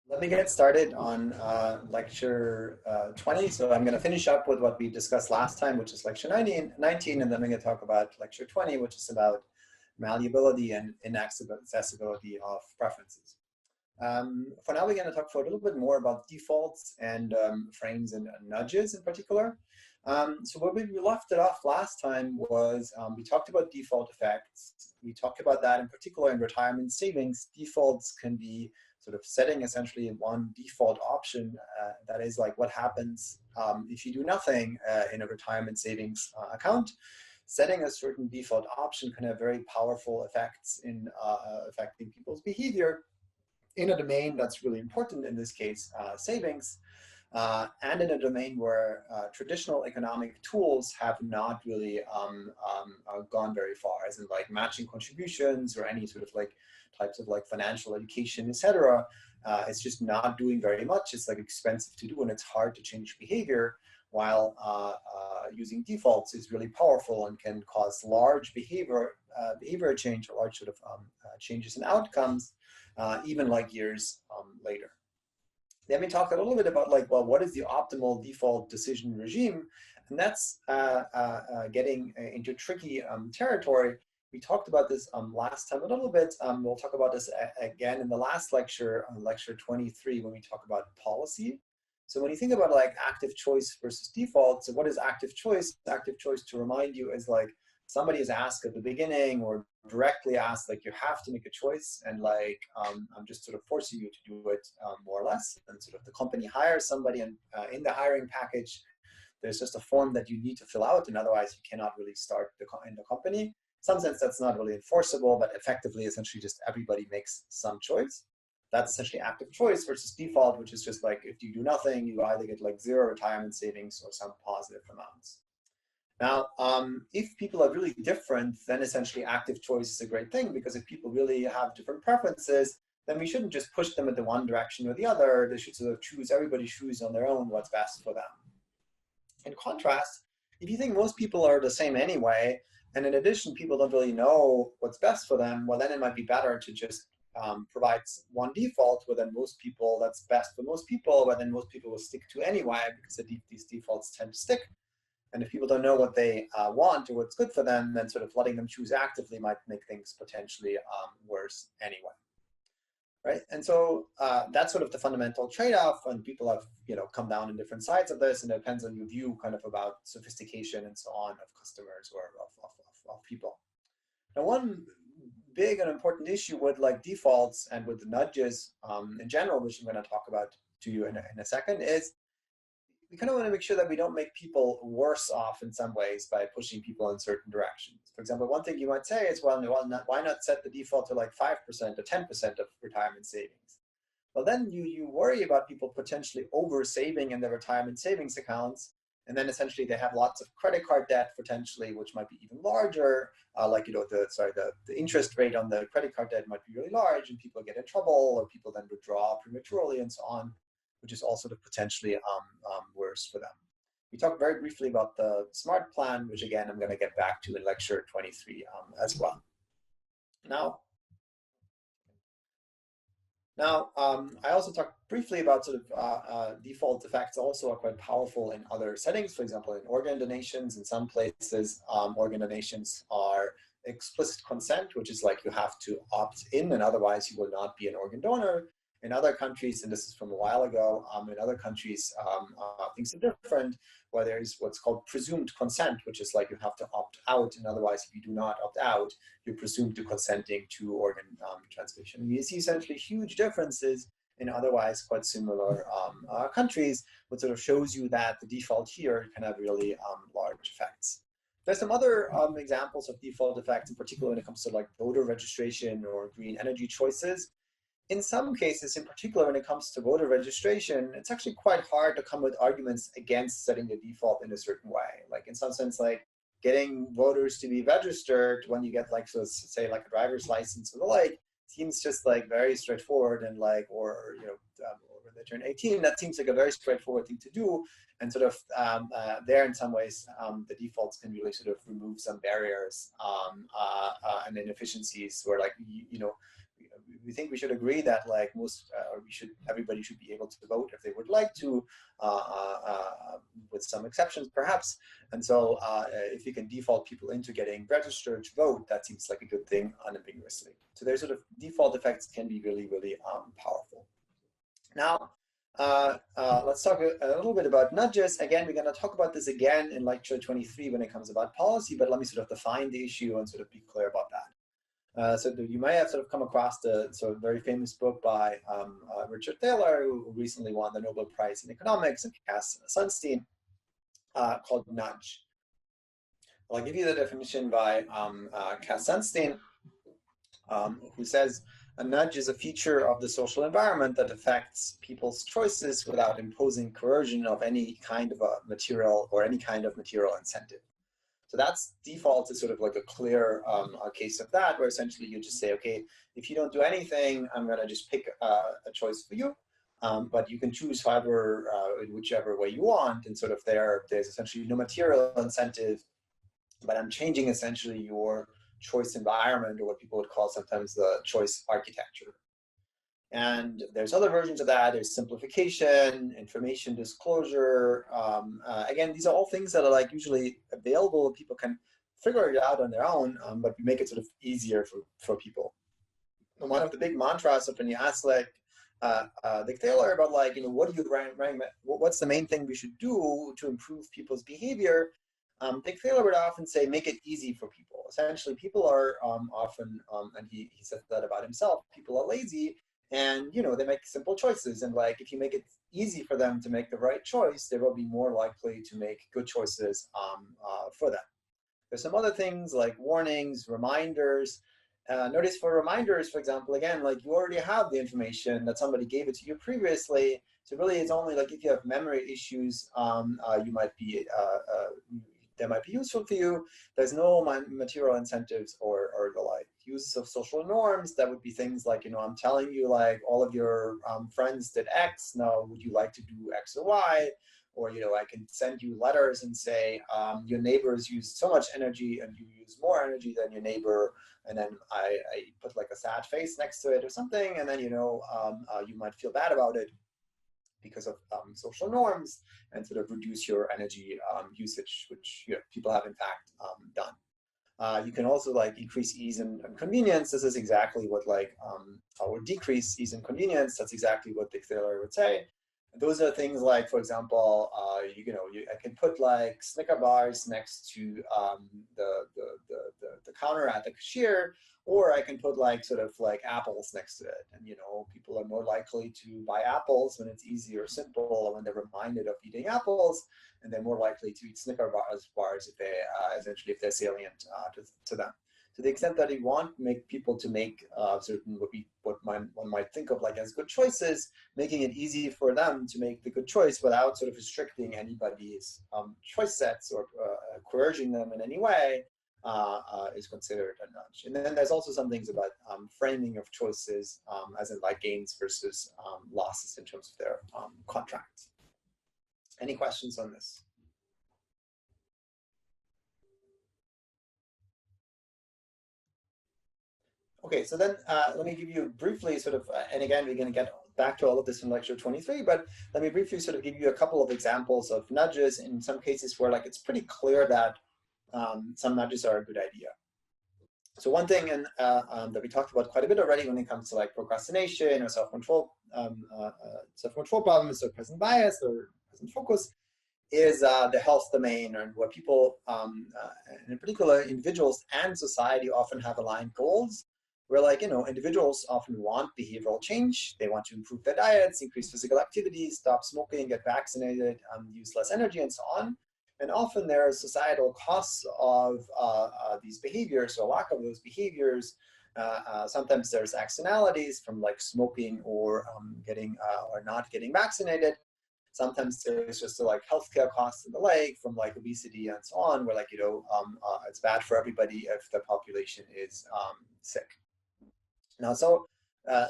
Let me get started on lecture 20. So I'm going to finish up with what we discussed last time, which is lecture 19, and then I'm going to talk about lecture 20, which is about malleability and inaccessibility of preferences. For now, we're going to talk for a little bit more about defaults and frames and nudges in particular. So where we left it off last time was we talked about default effects. We talked about that in particular in retirement savings. Defaults can be sort of setting essentially one default option that is like what happens if you do nothing in a retirement savings account. Setting a certain default option can have very powerful effects in affecting people's behavior in a domain that's really important, in this case, savings, and in a domain where traditional economic tools have not really gone very far, as in like matching contributions or any sort of like types of like financial education, etc. It's just not doing very much. It's like expensive to do and it's hard to change behavior, while using defaults is really powerful and can cause large behavior change or large sort of changes in outcomes, even like years later. Then we talked a little bit about like, well, what is the optimal default decision regime? And that's getting into tricky territory. We talked about this last time a little bit. We'll talk about this again in the last lecture, lecture 23, when we talk about policy. So when you think about like active choice versus default, so what is active choice? Active choice, to remind you, is like somebody is asked at the beginning or directly asked, like, you have to make a choice, and like I'm just sort of forcing you to do it more or less. And sort of the company hires somebody, and in the hiring package, there's just a form that you need to fill out, and otherwise you cannot really start in the company. In some sense, that's not really enforceable, but effectively, essentially, just everybody makes some choice. That's essentially active choice versus default, which is just like if you do nothing, you either get like zero retirement savings or some positive amounts. Now, if people are really different, then essentially active choice is a great thing, because if people really have different preferences, then we shouldn't just push them in the one direction or the other. They should sort of choose, everybody choose on their own what's best for them. In contrast, if you think most people are the same anyway, and in addition, people don't really know what's best for them, well, then it might be better to just provide one default where then most people, that's best for most people, but then most people will stick to anyway, because these defaults tend to stick. And if people don't know what they want or what's good for them, then sort of letting them choose actively might make things potentially worse anyway, right? And so that's sort of the fundamental trade-off, and people have come down on different sides of this, and it depends on your view kind of about sophistication and so on of customers or of people. Now, one big and important issue with like defaults and with the nudges in general, which I'm going to talk about to you in a second, is we kind of want to make sure that we don't make people worse off in some ways by pushing people in certain directions. For example, one thing you might say is, well, why not set the default to like 5% or 10% of retirement savings? Well, then you worry about people potentially over saving in their retirement savings accounts, and then essentially they have lots of credit card debt potentially, which might be even larger. The interest rate on the credit card debt might be really large, and people get in trouble, or people then withdraw prematurely and so on, which is also potentially worse for them. We talked very briefly about the SMART plan, which again, I'm going to get back to in lecture 23 as well. Now, I also talked briefly about sort of default effects also are quite powerful in other settings. For example, in organ donations, in some places, organ donations are explicit consent, which is like you have to opt in, and otherwise you will not be an organ donor. In other countries, and this is from a while ago, in other countries, things are different, where there is what's called presumed consent, which is like you have to opt out, and otherwise, if you do not opt out, you're presumed to consenting to organ transplantation. And you see essentially huge differences in otherwise quite similar countries, which sort of shows you that the default here can have really large effects. There's some other examples of default effects, in particular when it comes to like voter registration or green energy choices. In some cases, in particular, when it comes to voter registration, it's actually quite hard to come with arguments against setting the default in a certain way. Like in some sense, like getting voters to be registered when you get like, so say like a driver's license or the like, seems just like very straightforward, and like, or when they turn 18, that seems like a very straightforward thing to do. And sort of there in some ways, the defaults can really sort of remove some barriers and inefficiencies where like, we think we should agree that like everybody should be able to vote if they would like to, with some exceptions perhaps. And so if you can default people into getting registered to vote, that seems like a good thing unambiguously. So their sort of default effects can be really, really powerful. Now, let's talk a little bit about nudges. Again, we're going to talk about this again in lecture 23 when it comes about policy, but let me sort of define the issue and sort of be clear about that. So you may have sort of come across the sort of very famous book by Richard Thaler, who recently won the Nobel Prize in Economics, and Cass Sunstein, called Nudge. I'll give you the definition by Cass Sunstein, who says, a nudge is a feature of the social environment that affects people's choices without imposing coercion of any kind of a material or any kind of material incentive. So that's default is sort of like a clear case of that, where essentially you just say, okay, if you don't do anything, I'm going to just pick a choice for you. But you can choose however, in whichever way you want. And sort of there's essentially no material incentive, but I'm changing essentially your choice environment, or what people would call sometimes the choice architecture. And there's other versions of that. There's simplification, information disclosure. Again, these are all things that are like usually available. People can figure it out on their own, but we make it sort of easier for people. And one of the big mantras of when you ask like Dick Taylor about like, what do you what's the main thing we should do to improve people's behavior? Dick Taylor would often say, make it easy for people. Essentially, people are often, and he said that about himself, people are lazy, and they make simple choices. And like, if you make it easy for them to make the right choice, they will be more likely to make good choices for them. There's some other things like warnings, reminders. Notice for reminders, for example, again, like you already have the information that somebody gave it to you previously. So really, it's only like if you have memory issues, you might be that might be useful for you. There's no material incentives or the like. Uses of social norms, that would be things like, I'm telling you like all of your friends did X, now would you like to do X or Y? Or, I can send you letters and say, your neighbors use so much energy and you use more energy than your neighbor. And then I put like a sad face next to it or something. And then, you might feel bad about it because of social norms, and sort of reduce your energy usage, which people have in fact done. You can also like increase ease and convenience. This is exactly what or decrease ease and convenience. That's exactly what Dick Taylor would say. And those are things like, for example, I can put like Snicker bars next to the counter at the cashier, or I can put like sort of like apples next to it. And people are more likely to buy apples when it's easy or simple, or when they're reminded of eating apples, and they're more likely to eat Snicker bars if they essentially if they're salient to them. To the extent that we want people to make certain what one might think of like as good choices, making it easy for them to make the good choice without sort of restricting anybody's choice sets or coercing them in any way is considered a nudge. And then there's also some things about framing of choices, as in like gains versus losses in terms of their contracts. Any questions on this? Okay, so then let me give you briefly sort of, and again, we're going to get back to all of this in lecture 23, but let me briefly sort of give you a couple of examples of nudges in some cases where like it's pretty clear that some nudges are a good idea. So one thing that we talked about quite a bit already when it comes to like procrastination or self-control problems or present bias or present focus is the health domain, and where people, and in particular individuals and society, often have aligned goals. Where like, individuals often want behavioral change. They want to improve their diets, increase physical activity, stop smoking, get vaccinated, use less energy, and so on. And often there are societal costs of these behaviors or lack of those behaviors. Sometimes there's externalities from like smoking or or not getting vaccinated. Sometimes there's just like healthcare costs and the like from like obesity and so on, where like, it's bad for everybody if the population is sick. Now, so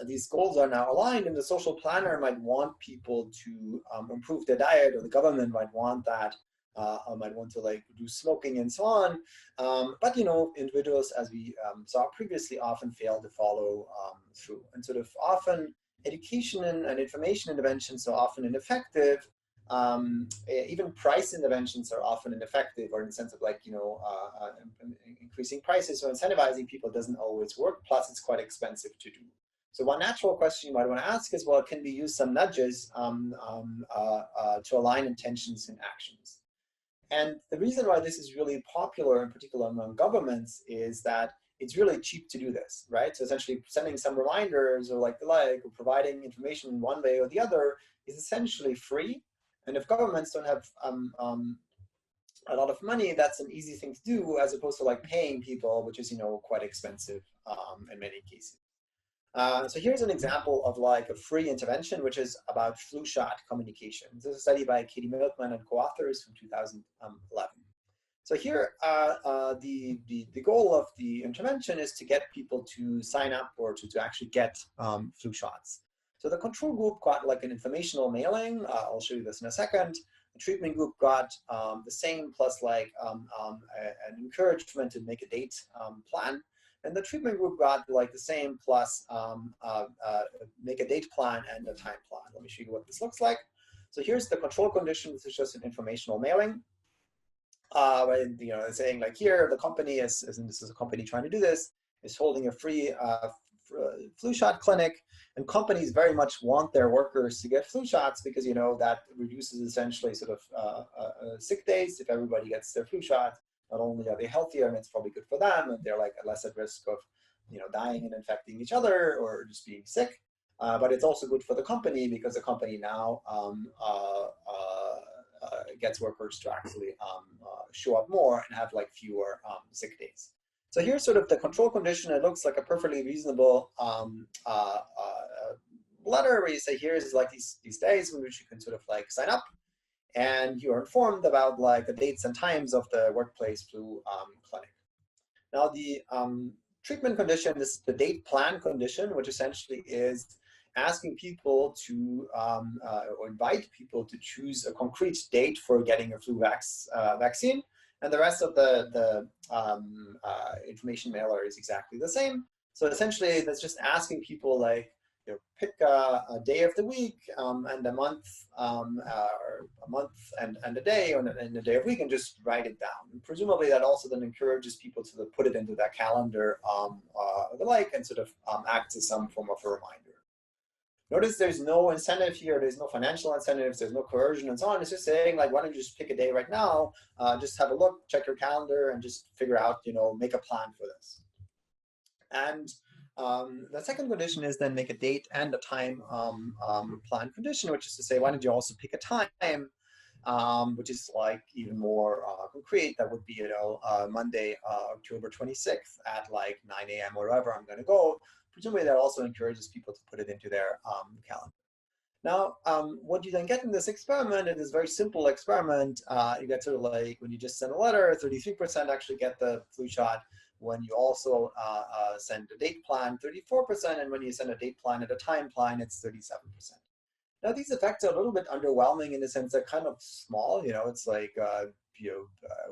these goals are now aligned, and the social planner might want people to improve their diet, or the government might want that might want to like reduce smoking and so on. But you know, individuals, as we saw previously, often fail to follow through, and sort of often education and information interventions are often ineffective. Even price interventions are often ineffective, or in the sense of like, you know, increasing prices or incentivizing people doesn't always work. Plus, it's quite expensive to do. So one natural question you might want to ask is, well, can we use some nudges to align intentions and actions? And the reason why this is really popular, in particular among governments, is that it's really cheap to do this, right? So essentially sending some reminders or like or providing information in one way or the other is essentially free. And if governments don't have a lot of money, that's an easy thing to do, as opposed to like paying people, which is, you know, quite expensive in many cases. So here's an example of like a free intervention, which is about flu shot communication. This is a study by Katie Milkman and co-authors from 2011. So here, the goal of the intervention is to get people to sign up or to actually get flu shots. So the control group got like an informational mailing. I'll show you this in a second. The treatment group got the same, plus like an encouragement to make a date plan. And the treatment group got like the same, plus make a date plan and a time plan. Let me show you what this looks like. So here's the control condition. This is just an informational mailing. You know, saying like here, the company is, and this is a company trying to do this, is holding a free flu shot clinic, and companies very much want their workers to get flu shots because, you know, that reduces essentially sort of sick days. If everybody gets their flu shot, not only are they healthier and it's probably good for them, and they're like less at risk of, you know, dying and infecting each other or just being sick, but it's also good for the company because the company now gets workers to actually show up more and have like fewer sick days. So here's sort of the control condition. It looks like a perfectly reasonable letter where you say, here's like these days in which you can sort of like sign up, and you are informed about like the dates and times of the workplace flu clinic. Now the treatment condition is the date plan condition, which essentially is asking people to, or invite people to choose a concrete date for getting a flu vaccine. And the rest of the information mailer is exactly the same. So essentially, that's just asking people like, you know, pick a day of the week and a month, or a month and a day, and a day of week, and just write it down. And presumably, that also then encourages people to put it into their calendar, or the like, and sort of acts as some form of a reminder. Notice there's no incentive here. There's no financial incentives. There's no coercion and so on. It's just saying like, why don't you just pick a day right now? Just have a look, check your calendar, and just figure out, you know, make a plan for this. And the second condition is then make a date and a time plan condition, which is to say, why don't you also pick a time, which is like even more concrete. That would be, you know, Monday, October 26th at like 9 a.m. or wherever I'm going to go. Presumably that also encourages people to put it into their calendar. Now, what you then get in this experiment, in this very simple experiment, you get sort of like when you just send a letter, 33% actually get the flu shot. When you also send a date plan, 34%, and when you send a date plan and a time plan, it's 37%. Now, these effects are a little bit underwhelming in the sense they're kind of small. You know, it's like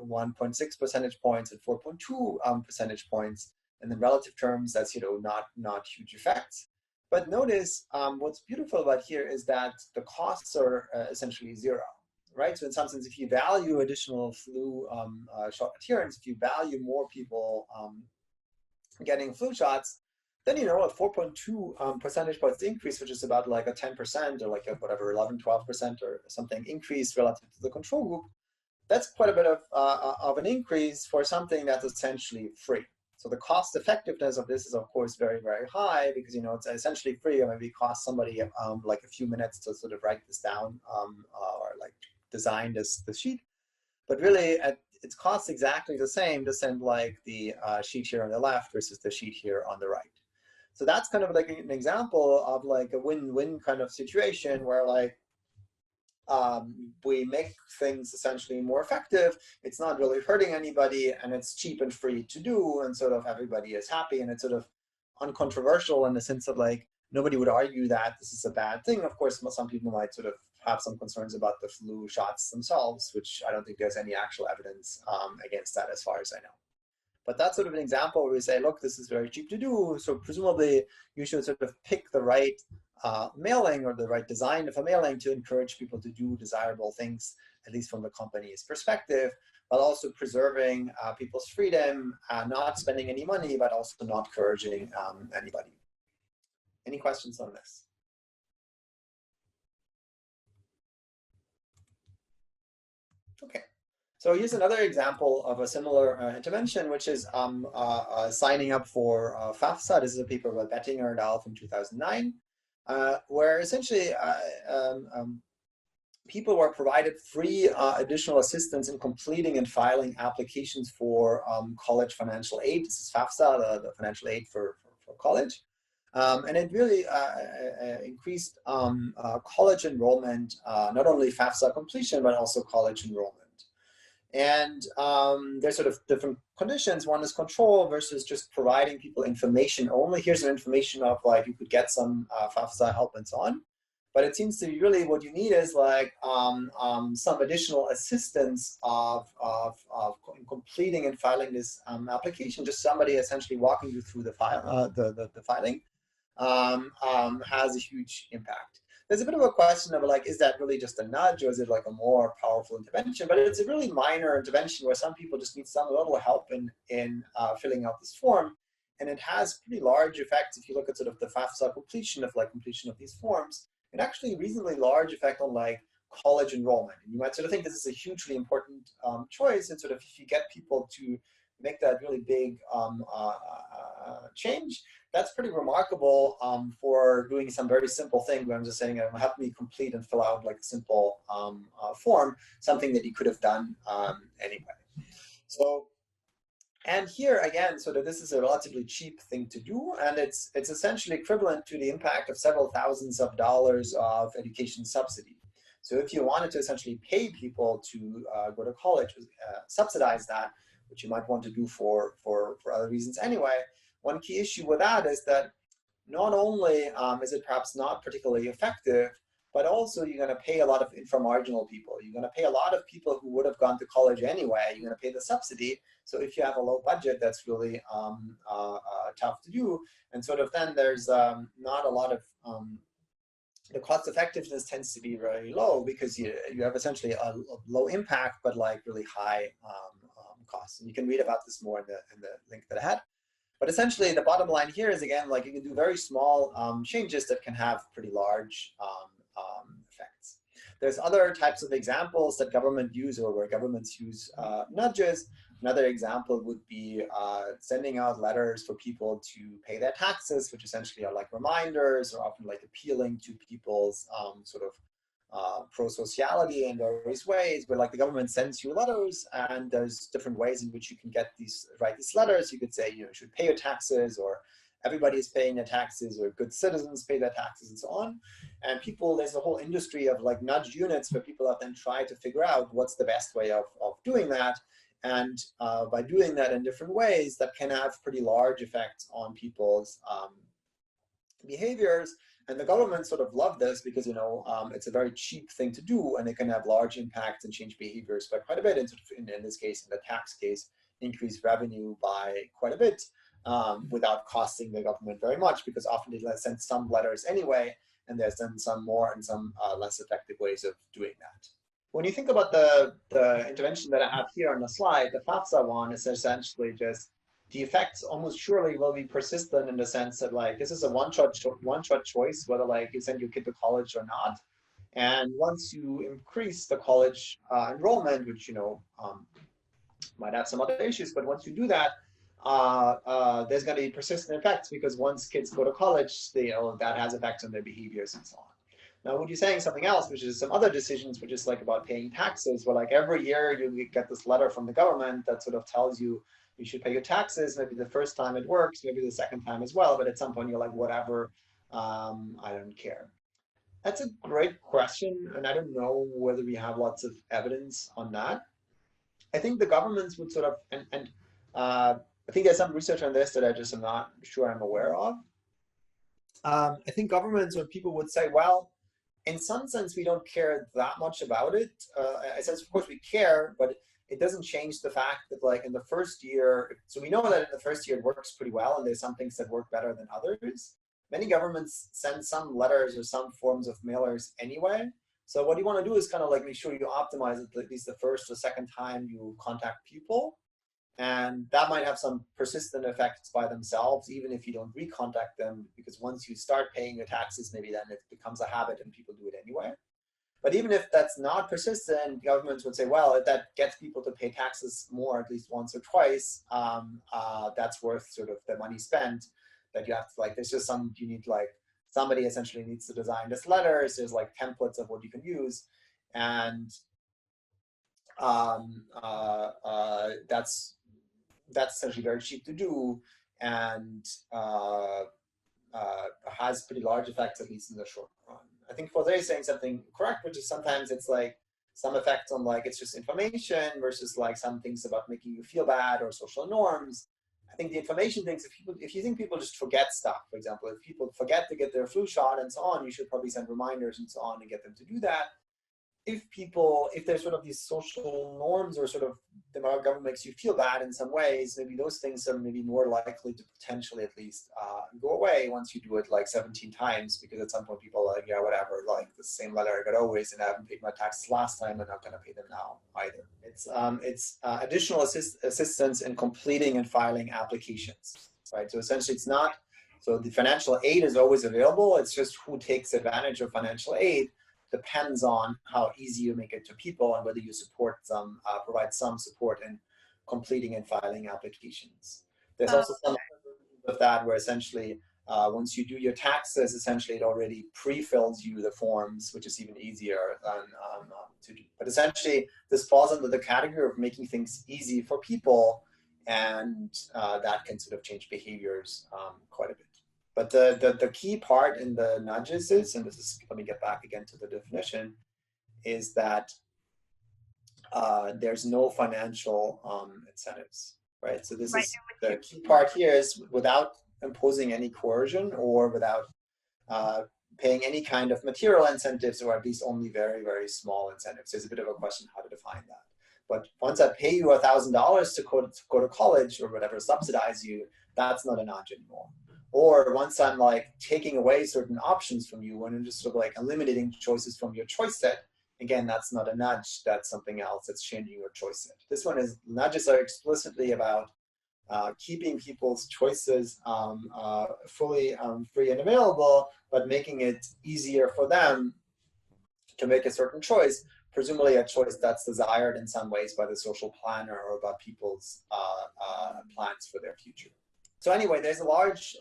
1.6 percentage points and 4.2 percentage points. And in relative terms, that's, you know, not huge effects. But notice what's beautiful about here is that the costs are essentially zero, right? So in some sense, if you value additional flu shot adherence, if you value more people getting flu shots, then, you know, a 4.2 percentage points increase, which is about like a 10% or like a whatever, 11, 12% or something increase relative to the control group, that's quite a bit of an increase for something that's essentially free. So the cost effectiveness of this is, of course, very, very high because, you know, it's essentially free, or maybe cost somebody like a few minutes to sort of write this down or like design this sheet. But really, it costs exactly the same to send like the sheet here on the left versus the sheet here on the right. So that's kind of like an example of like a win-win kind of situation where like we make things essentially more effective. It's not really hurting anybody, and it's cheap and free to do, and sort of everybody is happy, and it's sort of uncontroversial in the sense of like nobody would argue that this is a bad thing. Of course, some people might sort of have some concerns about the flu shots themselves, which I don't think there's any actual evidence against that as far as I know. But that's sort of an example where we say, look, this is very cheap to do, so presumably you should sort of pick the right mailing or the right design of a mailing to encourage people to do desirable things, at least from the company's perspective, while also preserving people's freedom, not spending any money, but also not encouraging anybody. Any questions on this? Okay. So here's another example of a similar intervention, which is signing up for FAFSA. This is a paper by Bettinger et al. From 2009, where essentially people were provided free additional assistance in completing and filing applications for college financial aid. This is FAFSA, the financial aid for college. And it really increased college enrollment, not only FAFSA completion, but also college enrollment. And there's sort of different conditions. One is control versus just providing people information only. Here's some information of like, you could get some FAFSA help and so on. But it seems to be really what you need is like some additional assistance of completing and filing this application. Just somebody essentially walking you through the file, the filing has a huge impact. There's a bit of a question of like, is that really just a nudge or is it like a more powerful intervention? But it's a really minor intervention where some people just need some little help in filling out this form. And it has pretty large effects if you look at sort of the FAFSA completion of these forms, and actually reasonably large effect on like college enrollment. And you might sort of think this is a hugely important choice. And sort of if you get people to make that really big change, that's pretty remarkable for doing some very simple thing where I'm just saying, help me complete and fill out like a simple form, something that you could have done anyway. So, and here again, so that this is a relatively cheap thing to do, and it's essentially equivalent to the impact of several thousands of dollars of education subsidy. So if you wanted to essentially pay people to go to college, subsidize that, which you might want to do for other reasons anyway, one key issue with that is that not only is it perhaps not particularly effective, but also you're going to pay a lot of inframarginal people. You're going to pay a lot of people who would have gone to college anyway. You're going to pay the subsidy. So if you have a low budget, that's really tough to do. And sort of then there's not a lot of, the cost effectiveness tends to be very low because you have essentially a low impact, but like really high costs. And you can read about this more in the link that I had. But essentially, the bottom line here is, again, like you can do very small changes that can have pretty large effects. There's other types of examples that government use or where governments use nudges. Another example would be sending out letters for people to pay their taxes, which essentially are like reminders or often like appealing to people's sort of pro-sociality in various ways, where like the government sends you letters and there's different ways in which you can write these letters. You could say, you should pay your taxes, or everybody is paying their taxes, or good citizens pay their taxes, and so on. And there's a whole industry of like nudge units where people have then tried to figure out what's the best way of doing that. And by doing that in different ways, that can have pretty large effects on people's behaviors. And the government sort of love this because, it's a very cheap thing to do, and it can have large impacts and change behaviors by quite a bit. And sort of in this case, in the tax case, increase revenue by quite a bit without costing the government very much, because often they send some letters anyway, and there's then some more and some less effective ways of doing that. When you think about the intervention that I have here on the slide, the FAFSA one is essentially just the effects almost surely will be persistent in the sense that like this is a one-shot choice whether like you send your kid to college or not. And once you increase the college enrollment, which might have some other issues, but once you do that, there's going to be persistent effects, because once kids go to college, that has effects on their behaviors and so on. Now, when you're saying something else, which is some other decisions, which is like about paying taxes, where like every year you get this letter from the government that sort of tells you you should pay your taxes. Maybe the first time it works, maybe the second time as well, but at some point you're like, whatever, I don't care. That's a great question, and I don't know whether we have lots of evidence on that. I think the governments would sort of, and I think there's some research on this that I just am not sure I'm aware of. I think governments or people would say, well, in some sense, we don't care that much about it. I said, of course we care, but it doesn't change the fact that like in the first year, so we know that in the first year it works pretty well, and there's some things that work better than others. Many governments send some letters or some forms of mailers anyway. So what you want to do is kind of like make sure you optimize it at least the first or second time you contact people. And that might have some persistent effects by themselves, even if you don't recontact them, because once you start paying your taxes, maybe then it becomes a habit and people do it anyway. But even if that's not persistent, governments would say, well, if that gets people to pay taxes more at least once or twice, that's worth sort of the money spent. That you have to like, there's just some, you need like, somebody essentially needs to design this letters. There's like templates of what you can use. And that's essentially very cheap to do, and has pretty large effects, at least in the short run. I think Jose is saying something correct, which is sometimes it's like some effects on like it's just information versus like some things about making you feel bad or social norms. I think the information things, if you think people just forget stuff, for example, if people forget to get their flu shot and so on, you should probably send reminders and so on and get them to do that. If there's sort of these social norms or sort of the government makes you feel bad in some ways, maybe those things are maybe more likely to potentially at least go away once you do it like 17 times, because at some point people are like, yeah, whatever, like the same letter I got always, and I haven't paid my taxes last time, I'm not going to pay them now either. It's additional assistance in completing and filing applications, right? So essentially it's not, so the financial aid is always available, it's just who takes advantage of financial aid depends on how easy you make it to people and whether you support some, provide some support in completing and filing applications. There's also some of that where essentially once you do your taxes, essentially it already pre-fills you the forms, which is even easier than to do. But essentially this falls under the category of making things easy for people, and that can sort of change behaviors quite a bit. But the key part in the nudges is, and this is, let me get back again to the definition, is that there's no financial incentives, right? So this is the key part here is without imposing any coercion or without paying any kind of material incentives, or at least only very, very small incentives. There's a bit of a question how to define that. But once I pay you $1,000 to go to college or whatever, subsidize you, that's not a nudge anymore. Or once I'm like taking away certain options from you and I'm just sort of like eliminating choices from your choice set, again, that's not a nudge, that's something else, that's changing your choice set. This one is, nudges are explicitly about keeping people's choices fully free and available, but making it easier for them to make a certain choice, presumably a choice that's desired in some ways by the social planner or by people's plans for their future. So anyway, there's a large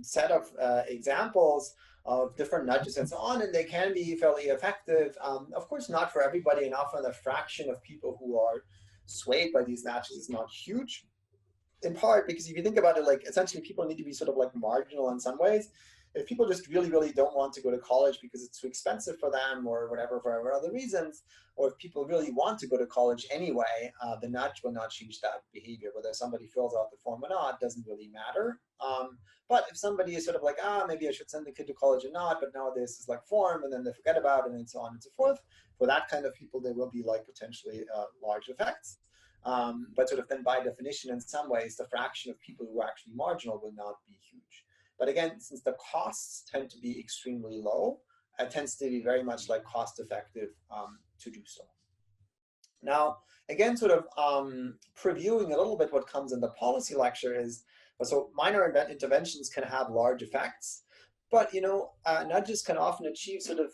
set of examples of different nudges and so on, and they can be fairly effective. Of course, not for everybody, and often a fraction of people who are swayed by these nudges is not huge, in part because if you think about it, like essentially people need to be sort of like marginal in some ways. If people just really, really don't want to go to college because it's too expensive for them or whatever, for other reasons, or if people really want to go to college anyway, the nudge will not change that behavior. Whether somebody fills out the form or not doesn't really matter. But if somebody is sort of like, maybe I should send the kid to college or not, but now this is like form, and then they forget about it, and so on and so forth, for that kind of people, there will be like potentially large effects. But sort of then by definition, in some ways, the fraction of people who are actually marginal will not be huge. But again, since the costs tend to be extremely low, it tends to be very much like cost effective to do so. Now, again, sort of previewing a little bit what comes in the policy lecture is, so minor interventions can have large effects, but nudges can often achieve sort of,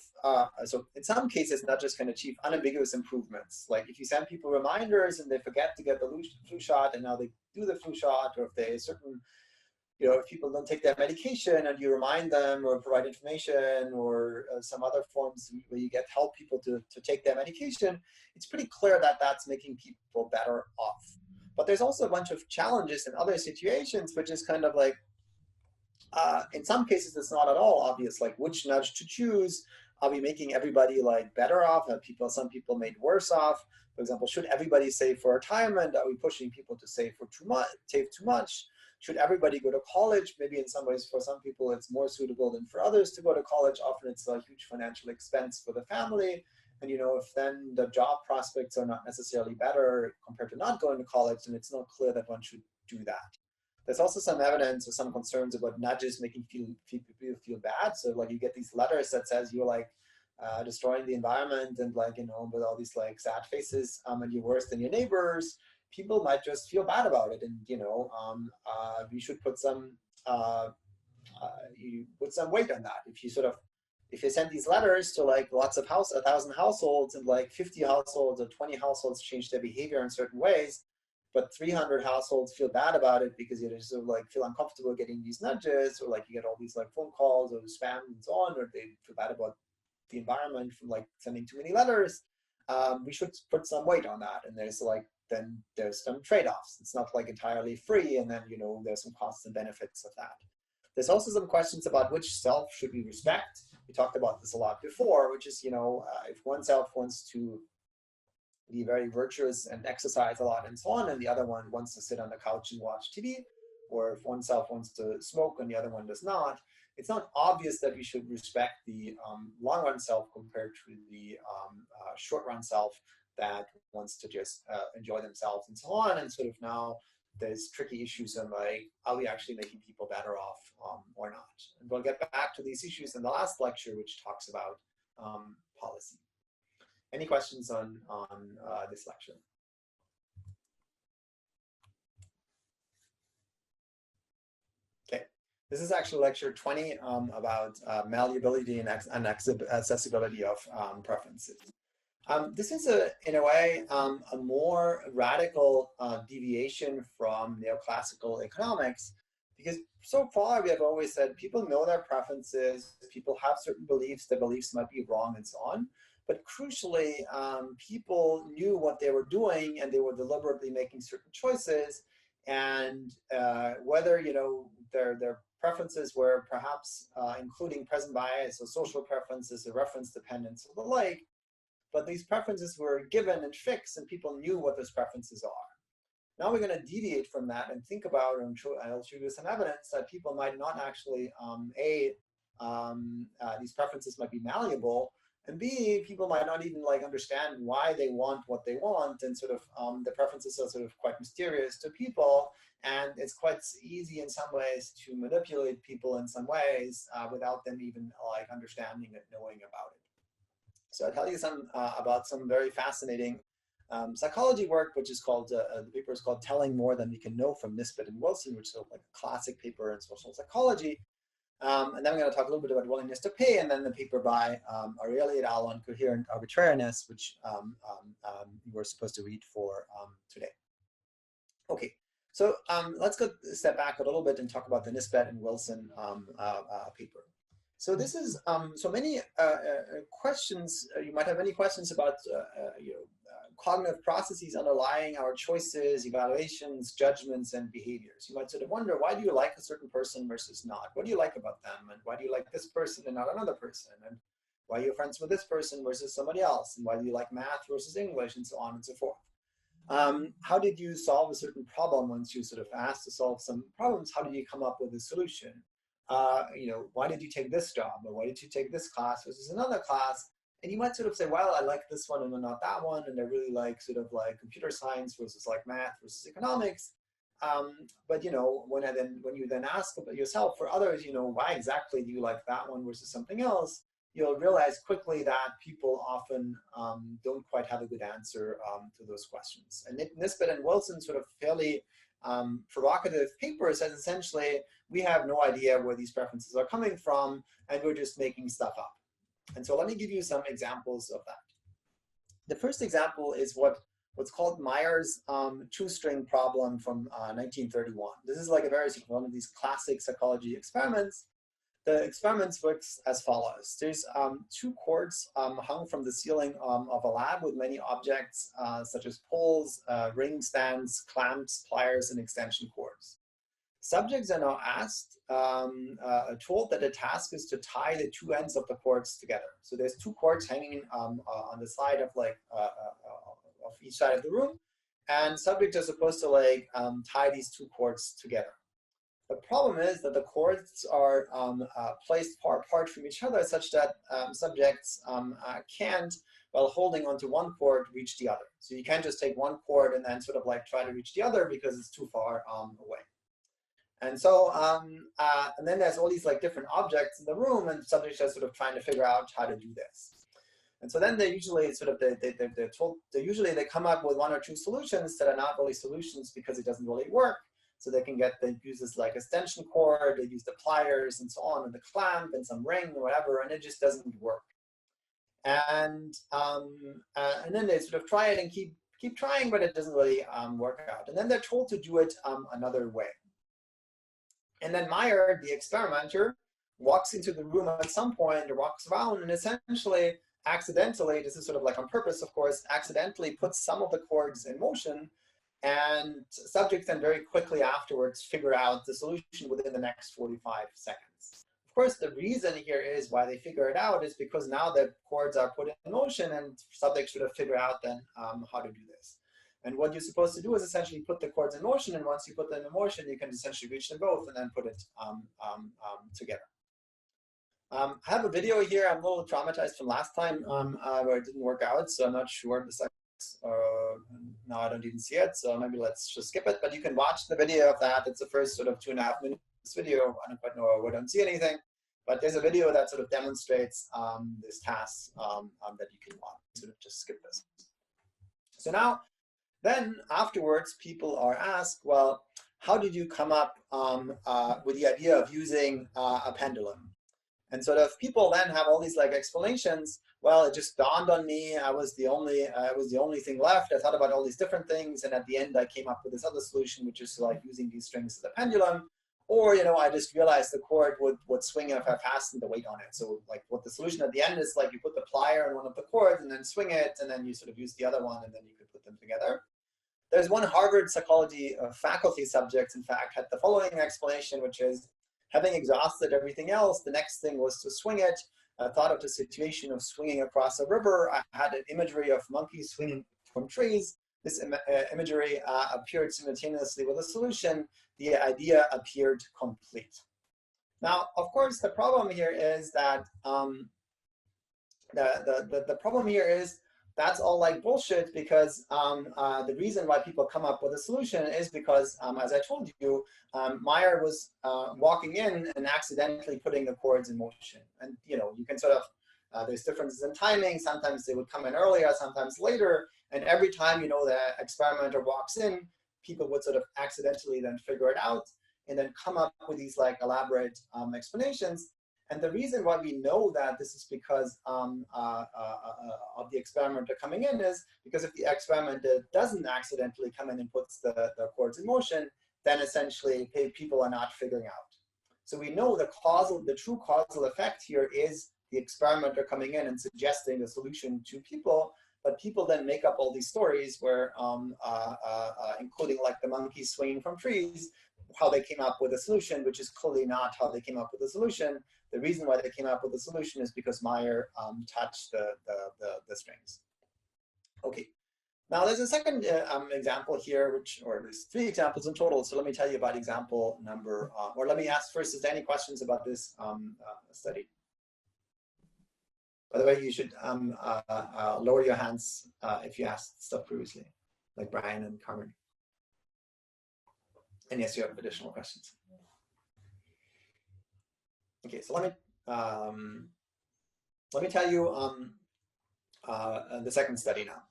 so in some cases, nudges can achieve unambiguous improvements. Like if you send people reminders and they forget to get the flu shot and now they do the flu shot, or if they certain, if people don't take their medication and you remind them or provide information or some other forms where you help people to take their medication, it's pretty clear that that's making people better off. But there's also a bunch of challenges in other situations, which is kind of like, in some cases, it's not at all obvious, like which nudge to choose. Are we making everybody like better off? Are some people made worse off? For example, should everybody save for retirement? Are we pushing people to save too much? should everybody go to college? Maybe in some ways, for some people, it's more suitable than for others to go to college. Often it's a huge financial expense for the family. And if then the job prospects are not necessarily better compared to not going to college, then it's not clear that one should do that. There's also some evidence or some concerns about nudges making people feel bad. So like you get these letters that says you're like destroying the environment and like, with all these like sad faces and you're worse than your neighbors. People might just feel bad about it. And, we should put some, you put some weight on that. If you send these letters to like lots of 1,000 households and like 50 households or 20 households change their behavior in certain ways, but 300 households feel bad about it because you just sort of like feel uncomfortable getting these nudges, or like you get all these like phone calls or spam and so on, or they feel bad about the environment from like sending too many letters. We should put some weight on that. And then there's some trade-offs. It's not like entirely free, and then there's some costs and benefits of that. There's also some questions about which self should we respect. We talked about this a lot before, which is, if one self wants to be very virtuous and exercise a lot and so on, and the other one wants to sit on the couch and watch TV, or if one self wants to smoke and the other one does not, it's not obvious that we should respect the long-run self compared to the short-run self that wants to just enjoy themselves and so on. And sort of now there's tricky issues on like, are we actually making people better off or not? And we'll get back to these issues in the last lecture, which talks about policy. Any questions on this lecture? Okay, this is actually lecture 20 about malleability and inaccessibility of preferences. This is, in a way, a more radical deviation from neoclassical economics, because so far we have always said people know their preferences, people have certain beliefs, their beliefs might be wrong and so on. But crucially, people knew what they were doing and they were deliberately making certain choices. And whether their preferences were perhaps including present bias or social preferences or reference dependence or the like, but these preferences were given and fixed, and people knew what those preferences are. Now we're going to deviate from that and think about, and I'll show you some evidence that people might not actually, these preferences might be malleable, and B, people might not even like understand why they want what they want, and sort of the preferences are sort of quite mysterious to people, and it's quite easy in some ways to manipulate people in some ways without them even like understanding it, knowing about it. So I'll tell you some about some very fascinating psychology work, which is called, the paper is called Telling More Than We Can Know from Nisbet and Wilson, which is sort of like a classic paper in social psychology. And then I'm going to talk a little bit about willingness to pay, and then the paper by Ariely et al. On coherent arbitrariness, which you were supposed to read for today. Okay, so let's go step back a little bit and talk about the Nisbet and Wilson paper. So this is so many questions. You might have many questions about cognitive processes underlying our choices, evaluations, judgments, and behaviors. You might sort of wonder, why do you like a certain person versus not? What do you like about them? And why do you like this person and not another person? And why are you friends with this person versus somebody else? And why do you like math versus English, and so on and so forth? How did you solve a certain problem once you sort of asked to solve some problems? How did you come up with a solution? Why did you take this job, or why did you take this class versus another class? And you might sort of say, well, I like this one and not that one, and I really like sort of like computer science versus like math versus economics. But when you then ask about yourself for others, why exactly do you like that one versus something else? You'll realize quickly that people often don't quite have a good answer to those questions. And Nisbet and Wilson sort of fairly provocative paper says essentially, we have no idea where these preferences are coming from, and we're just making stuff up. And so let me give you some examples of that. The first example is what's called Meyer's Twostring problem from 1931. This is like a very sort of one of these classic psychology experiments. The experiment works as follows. There's two cords hung from the ceiling of a lab with many objects such as poles, ring stands, clamps, pliers, and extension cords. Subjects are now asked, told that the task is to tie the two ends of the cords together. So there's two cords hanging on the side of like of each side of the room, and subjects are supposed to like tie these two cords together. The problem is that the cords are placed far apart from each other such that subjects can't, while holding onto one cord, reach the other. So you can't just take one cord and then sort of like try to reach the other because it's too far away. And so, and then there's all these like different objects in the room, and subjects are sort of trying to figure out how to do this. And so then they usually sort of they're told they come up with one or two solutions that are not really solutions because it doesn't really work. So they use this like extension cord, they use the pliers and so on, and the clamp and some ring or whatever, and it just doesn't work. And then they sort of try it and keep trying, but it doesn't really work out. And then they're told to do it another way. And then Meyer, the experimenter, walks into the room at some point or walks around and essentially accidentally, this is sort of like on purpose, of course, accidentally puts some of the cords in motion, and subjects then very quickly afterwards figure out the solution within the next 45 seconds. Of course, the reason here is why they figure it out is because now the cords are put in motion and subjects should have figured out then how to do this. And what you're supposed to do is essentially put the cords in motion, and once you put them in motion, you can essentially reach them both and then put it together. I have a video here. I'm a little traumatized from last time where it didn't work out, so I'm not sure the seconds. Now I don't even see it, so maybe let's just skip it. But you can watch the video of that. It's the first sort of 2.5 minutes video. I don't quite know, I don't see anything, but there's a video that sort of demonstrates this task that you can watch. Sort of just skip this. So now, then afterwards, people are asked, well, how did you come up with the idea of using a pendulum? And sort of people then have all these like explanations. Well, it just dawned on me. I was the only thing left. I thought about all these different things, and at the end, I came up with this other solution, which is like using these strings as a pendulum. Or I just realized the cord would swing if I fastened the weight on it. So like what the solution at the end is like you put the plier on one of the cords and then swing it, and then you sort of use the other one, and then you could put them together. There's one Harvard psychology faculty subject, in fact, had the following explanation, which is, having exhausted everything else, the next thing was to swing it. I thought of the situation of swinging across a river. I had an imagery of monkeys swinging from trees. This imagery appeared simultaneously with a solution. The idea appeared complete. Now, of course, the problem here is that the problem here is that's all like bullshit, because the reason why people come up with a solution is because, as I told you, Meyer was walking in and accidentally putting the cords in motion. And you can sort of, there's differences in timing. Sometimes they would come in earlier, sometimes later. And every time the experimenter walks in, people would sort of accidentally then figure it out and then come up with these like elaborate explanations. And the reason why we know that this is because of the experimenter coming in is because if the experimenter doesn't accidentally come in and puts the cords in motion, then essentially people are not figuring out. So we know the true causal effect here is the experimenter coming in and suggesting the solution to people, but people then make up all these stories where, including like the monkeys swinging from trees, how they came up with a solution, which is clearly not how they came up with a solution. The reason why they came up with a solution is because Meyer touched the strings. Okay, now there's a second example here, or there's 3 examples in total. So let me tell you about example number, or let me ask first, is there any questions about this study? By the way, you should lower your hands if you asked stuff previously, like Brian and Carmen. And yes, you have additional questions. Okay, so let me tell you the second study now.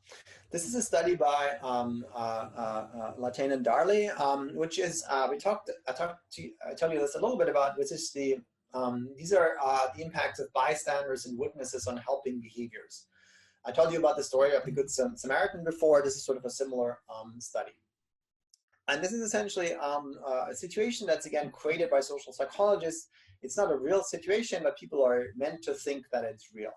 This is a study by Latane and Darley, which is I tell you this a little bit about, which is these are the impacts of bystanders and witnesses on helping behaviors. I told you about the story of the Good Samaritan before. This is sort of a similar study. And this is essentially a situation that's, again, created by social psychologists. It's not a real situation, but people are meant to think that it's real.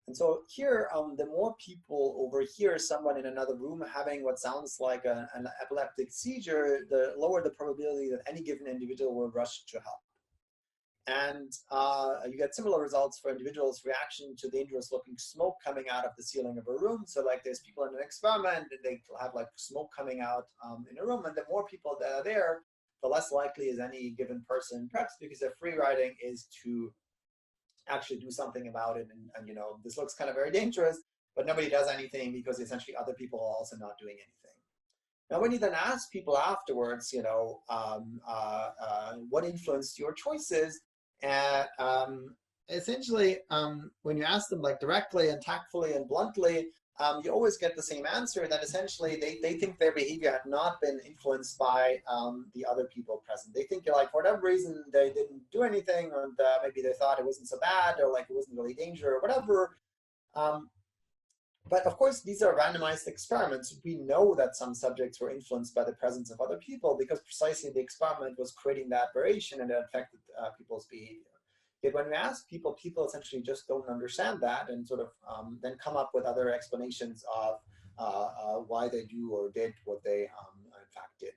And so here, the more people overhear someone in another room having what sounds like an epileptic seizure, the lower the probability that any given individual will rush to help. And you get similar results for individuals' reaction to dangerous looking smoke coming out of the ceiling of a room. So like there's people in an experiment and they have like smoke coming out in a room, and the more people that are there, the less likely is any given person, perhaps because their free riding is to actually do something about it. And you know, this looks kind of very dangerous, but nobody does anything because essentially other people are also not doing anything. Now, when you then ask people afterwards, you know, what influenced your choices, essentially, when you ask them like directly and tactfully and bluntly, you always get the same answer, that essentially they think their behavior had not been influenced by the other people present. They think, like, for whatever reason, they didn't do anything, and maybe they thought it wasn't so bad, or like it wasn't really danger or whatever. But of course, these are randomized experiments. We know that some subjects were influenced by the presence of other people because precisely the experiment was creating that variation and it affected people's behavior. Yet when we ask people, people essentially just don't understand that and sort of then come up with other explanations of why they do or did what they in fact did.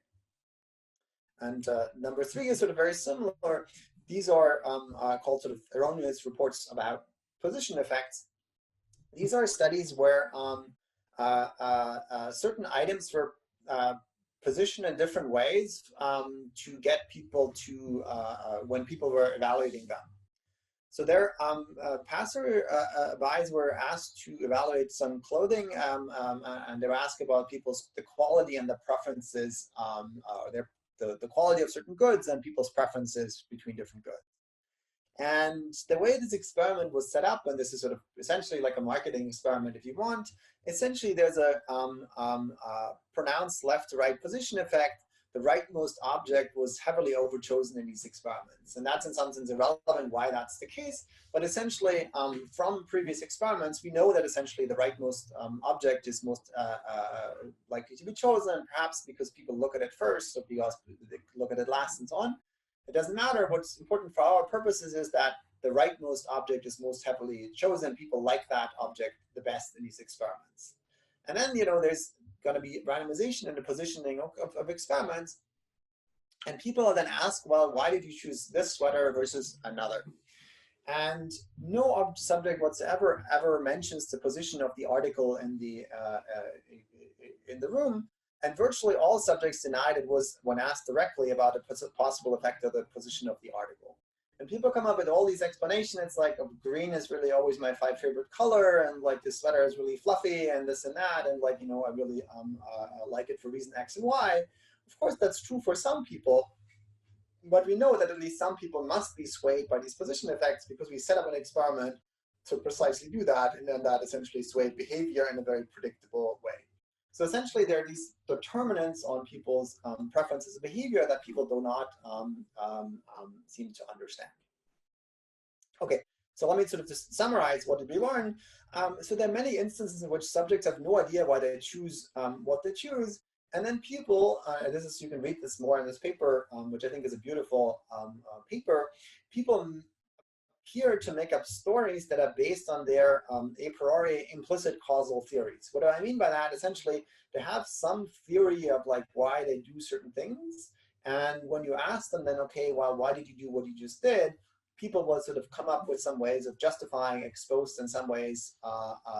And number 3 is sort of very similar. These are called sort of erroneous reports about position effects. These are studies where certain items were positioned in different ways to get people to, when people were evaluating them. So their passer-bys were asked to evaluate some clothing, and they were asked about the quality and the preferences, the quality of certain goods and people's preferences between different goods. And the way this experiment was set up, and this is sort of essentially like a marketing experiment if you want, essentially there's a pronounced left to right position effect. The rightmost object was heavily overchosen in these experiments. And that's in some sense irrelevant why that's the case. But essentially, from previous experiments, we know that essentially the rightmost object is most likely to be chosen, perhaps because people look at it first, or because they look at it last, and so on. It doesn't matter. What's important for our purposes is that the rightmost object is most heavily chosen. People like that object the best in these experiments. And then, you know, there's going to be randomization in the positioning of experiments. And people are then asked, well, why did you choose this sweater versus another? And no subject whatsoever ever mentions the position of the article in the room. And virtually all subjects denied it was when asked directly about a possible effect of the position of the article. And people come up with all these explanations. It's like, oh, green is really always my favorite color, and like this sweater is really fluffy, and this and that, and like, you know, I really like it for reason X and Y. Of course, that's true for some people, but we know that at least some people must be swayed by these position effects because we set up an experiment to precisely do that, and then that essentially swayed behavior in a very predictable way. So essentially, there are these determinants on people's preferences and behavior that people do not seem to understand. Okay, so let me sort of just summarize what did we learn. So there are many instances in which subjects have no idea why they choose what they choose. And then people, you can read this more in this paper, which I think is a beautiful paper. People appear to make up stories that are based on their a priori implicit causal theories. What do I mean by that? Essentially, they have some theory of like why they do certain things. And when you ask them then, okay, well, why did you do what you just did? People will sort of come up with some ways of justifying, exposed in some ways,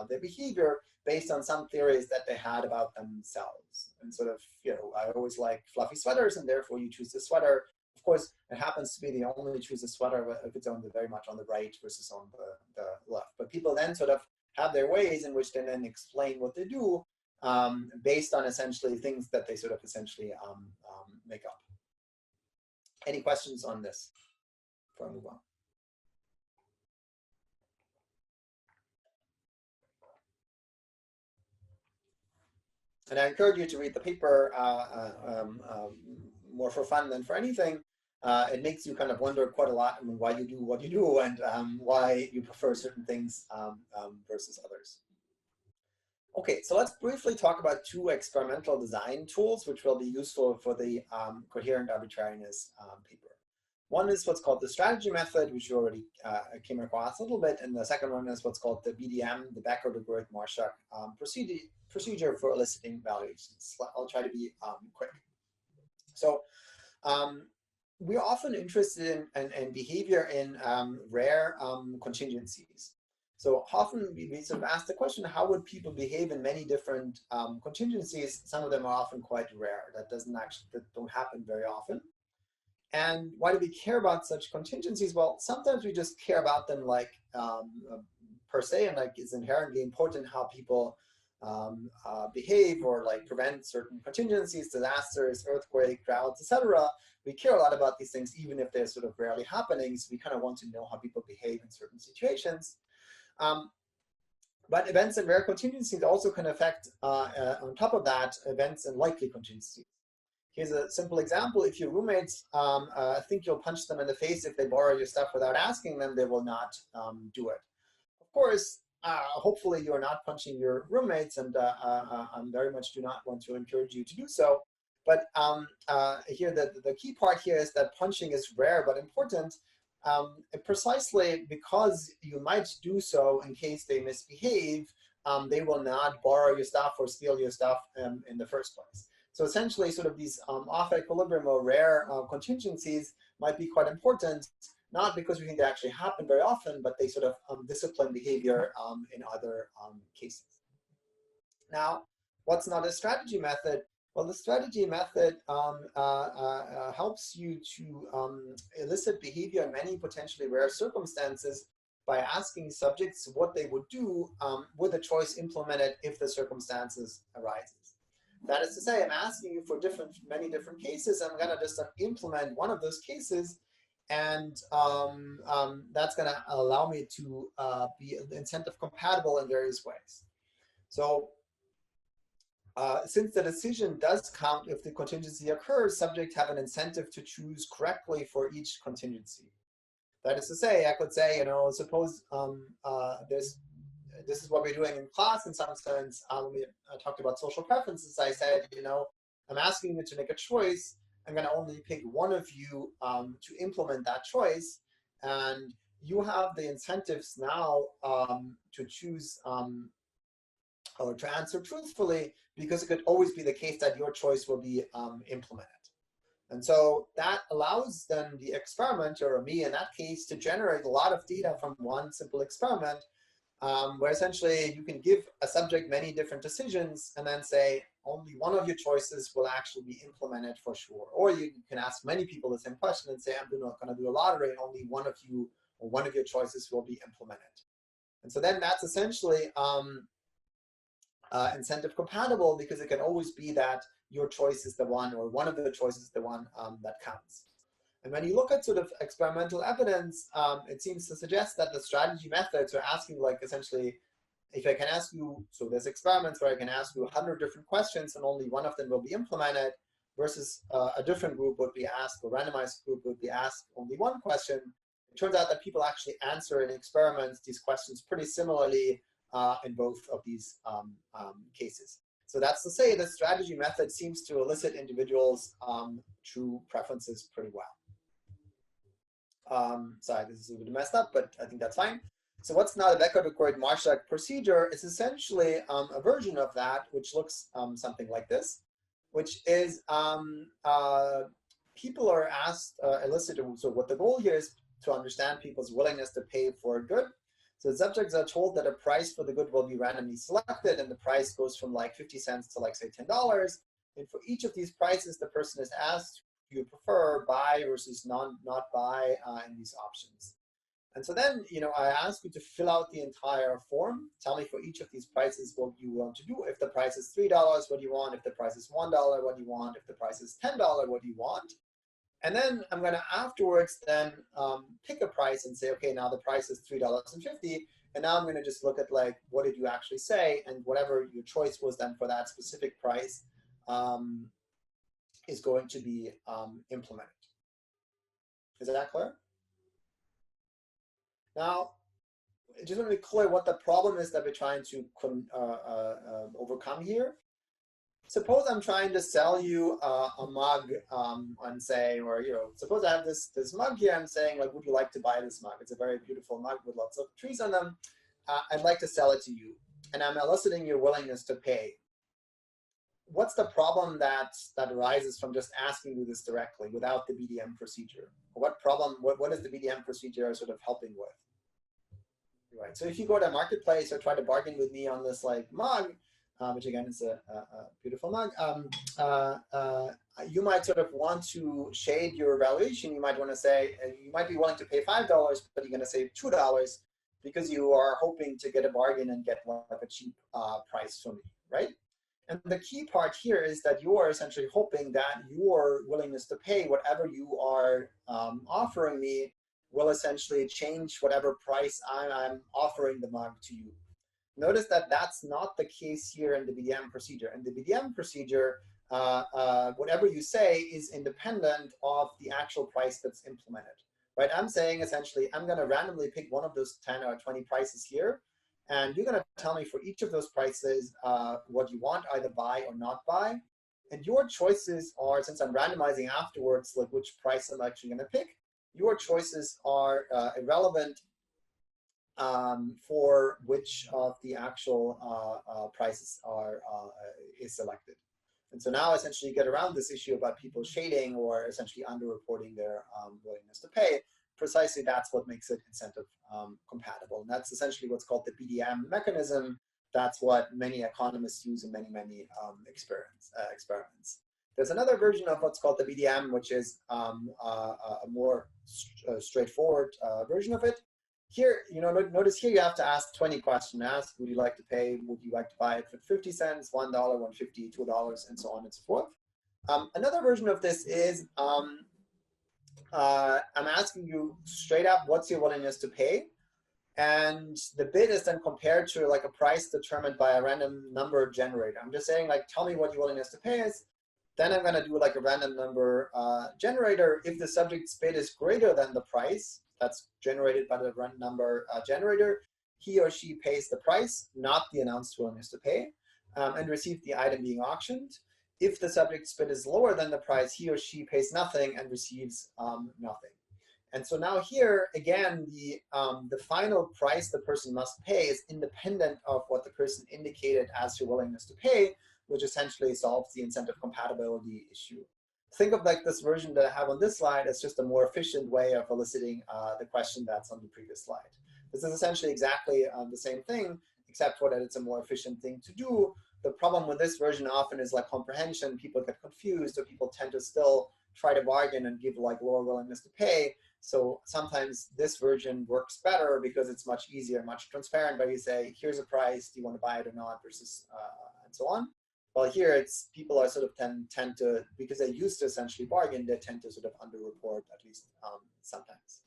their behavior based on some theories that they had about themselves. And sort of, you know, I always like fluffy sweaters, and therefore you choose this sweater. Of course, it happens to be the only choose a sweater if it's on very much on the right versus on the left. But people then sort of have their ways in which they then explain what they do based on essentially things that they sort of essentially make up. Any questions on this before I move on? And I encourage you to read the paper more for fun than for anything. It makes you kind of wonder quite a lot why you do what you do and why you prefer certain things versus others. Okay, so let's briefly talk about 2 experimental design tools which will be useful for the coherent arbitrariness paper. One is what's called the strategy method, which you already came across a little bit, and the second one is what's called the BDM, the Becker-de-Groot-Marshak procedure for eliciting valuations. I'll try to be quick. So we're often interested in behavior in rare contingencies. So often we sort of ask the question, how would people behave in many different contingencies? Some of them are often quite rare. That don't happen very often. And why do we care about such contingencies? Well, sometimes we just care about them like per se, and like it's inherently important how people behave or like prevent certain contingencies, disasters, earthquake, droughts, etc. We care a lot about these things, even if they're sort of rarely happening. So we kind of want to know how people behave in certain situations. But events and rare contingencies also can affect, on top of that, events and likely contingencies. Here's a simple example. If your roommates think you'll punch them in the face if they borrow your stuff without asking them, they will not do it. Of course, hopefully you're not punching your roommates, and I very much do not want to encourage you to do so. But here, the key part here is that punching is rare but important, precisely because you might do so in case they misbehave. They will not borrow your stuff or steal your stuff in the first place. So essentially, sort of these off equilibrium or rare contingencies might be quite important, not because we think they actually happen very often, but they sort of discipline behavior in other cases. Now, what's not a strategy method? Well, the strategy method helps you to elicit behavior in many potentially rare circumstances by asking subjects what they would do with a choice implemented if the circumstances arises. That is to say, I'm asking you for many different cases. I'm going to just implement one of those cases, and that's going to allow me to be incentive compatible in various ways. So since the decision does count if the contingency occurs, subjects have an incentive to choose correctly for each contingency. That is to say, I could say, suppose this is what we're doing in class in some sense. When we talked about social preferences, I said, I'm asking you to make a choice. I'm going to only pick one of you to implement that choice. And you have the incentives now to choose or to answer truthfully, because it could always be the case that your choice will be implemented. And so that allows then the experimenter, or me in that case, to generate a lot of data from one simple experiment, where essentially you can give a subject many different decisions and then say only one of your choices will actually be implemented for sure. Or you can ask many people the same question and say, I'm not going to do a lottery, and only one of you or one of your choices will be implemented. And so then that's essentially incentive compatible, because it can always be that your choice is the one, or one of the choices is the one that counts. And when you look at sort of experimental evidence, it seems to suggest that the strategy methods are asking, like, essentially, if I can ask you, so there's experiments where I can ask you 100 different questions and only one of them will be implemented, versus a different group would be asked, a randomized group would be asked only one question. It turns out that people actually answer in experiments these questions pretty similarly in both of these cases. So that's to say the strategy method seems to elicit individuals' true preferences pretty well. Sorry, this is a bit messed up, but I think that's fine. So what's now the Becker-Ducoit Marshak procedure is essentially a version of that, which looks something like this, which is people are asked, elicited, so what the goal here is to understand people's willingness to pay for a good. So the subjects are told that a price for the good will be randomly selected, and the price goes from like 50 cents to like, say, $10. And for each of these prices, the person is asked, do you prefer buy versus not buy in these options? And so then, I ask you to fill out the entire form. Tell me for each of these prices what you want to do. If the price is $3, what do you want? If the price is $1, what do you want? If the price is $10, what do you want? And then I'm going to afterwards then pick a price and say, okay, now the price is $3.50. And now I'm going to just look at, like, what did you actually say? And whatever your choice was then for that specific price is going to be implemented. Is that clear? Now, I just want to be clear what the problem is that we're trying to overcome here. Suppose I'm trying to sell you a mug and say, or suppose I have this mug here. I'm saying, like, would you like to buy this mug? It's a very beautiful mug with lots of trees on them. I'd like to sell it to you, and I'm eliciting your willingness to pay. What's the problem that arises from just asking you this directly without the BDM procedure? What problem? What is the BDM procedure sort of helping with? Right. So if you go to a marketplace or try to bargain with me on this, like, mug, which again is a beautiful mug, you might sort of want to shade your valuation. You might want to say, you might be willing to pay $5, but you're going to save $2 because you are hoping to get a bargain and get like a cheap price from me, right? And the key part here is that you are essentially hoping that your willingness to pay whatever you are offering me will essentially change whatever price I'm offering the mug to you. Notice that that's not the case here in the BDM procedure. In the BDM procedure, whatever you say is independent of the actual price that's implemented, right? I'm saying essentially, I'm going to randomly pick one of those 10 or 20 prices here, and you're going to tell me for each of those prices what you want, either buy or not buy. And your choices are, since I'm randomizing afterwards, like which price I'm actually going to pick, your choices are irrelevant for which of the actual prices is selected. And so now essentially you get around this issue about people shading or essentially underreporting their willingness to pay. Precisely that's what makes it incentive compatible. And that's essentially what's called the BDM mechanism. That's what many economists use in many experiments. There's another version of what's called the BDM, which is a more straightforward version of it. Here, notice here you have to ask 20 questions. Ask, would you like to pay? Would you like to buy it for 50 cents, $1, $1.50, $2, and so on and so forth? Another version of this is I'm asking you straight up, what's your willingness to pay? And the bid is then compared to like a price determined by a random number generator. I'm just saying, like, tell me what your willingness to pay is. Then I'm going to do like a random number generator. If the subject's bid is greater than the price that's generated by the random number generator, he or she pays the price, not the announced willingness to pay, and receives the item being auctioned. If the subject's bid is lower than the price, he or she pays nothing and receives nothing. And so now here, again, the final price the person must pay is independent of what the person indicated as your willingness to pay, which essentially solves the incentive compatibility issue. Think of like this version that I have on this slide as just a more efficient way of eliciting the question that's on the previous slide. This is essentially exactly the same thing, except for that it's a more efficient thing to do. The problem with this version often is like comprehension. People get confused, or people tend to still try to bargain and give like lower willingness to pay. So sometimes this version works better because it's much easier, much transparent, but you say, here's a price, do you want to buy it or not, versus and so on. Well, here it's people are sort of tend to, because they used to essentially bargain, they tend to sort of underreport, at least sometimes.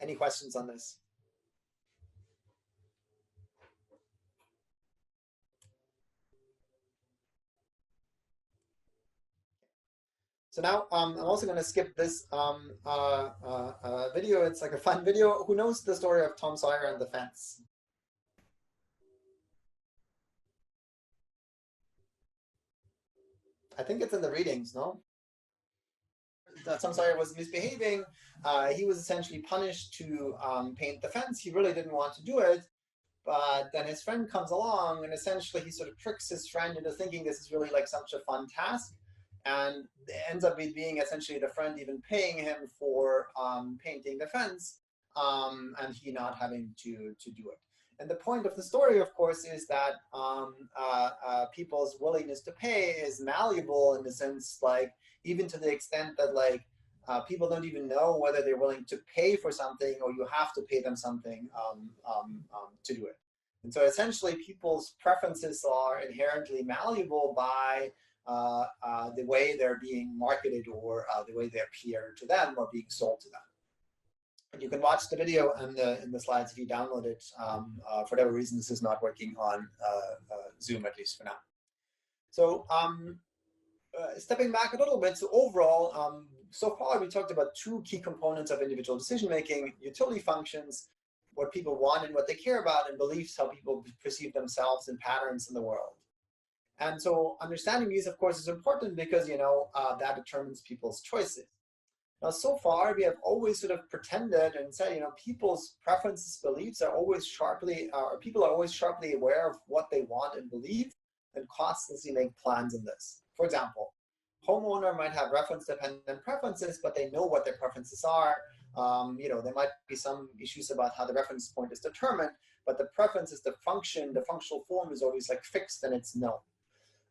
Any questions on this? So now I'm also going to skip this video. It's like a fun video. Who knows the story of Tom Sawyer and the Fence? I think it's in the readings, no? Tom Sawyer was misbehaving. He was essentially punished to paint the fence. He really didn't want to do it. But then his friend comes along, and essentially he sort of tricks his friend into thinking this is really like such a fun task. And it ends up being essentially the friend even paying him for painting the fence, and he not having to do it. And the point of the story, of course, is that people's willingness to pay is malleable in the sense, like, even to the extent that like people don't even know whether they're willing to pay for something, or you have to pay them something to do it. And so essentially people's preferences are inherently malleable by the way they're being marketed, or the way they appear to them or being sold to them. And you can watch the video in the slides if you download it. For whatever reason, this is not working on Zoom, at least for now. So stepping back a little bit, so overall, so far we talked about two key components of individual decision-making: utility functions, what people want and what they care about, and beliefs, how people perceive themselves and patterns in the world. And so understanding these, of course, is important because, that determines people's choices. Now, so far, we have always sort of pretended and said, people's preferences, beliefs are always people are always sharply aware of what they want and believe, and constantly make plans in this. For example, homeowner might have reference-dependent preferences, but they know what their preferences are. There might be some issues about how the reference point is determined, but the preference is the function, the functional form is always like fixed and it's known.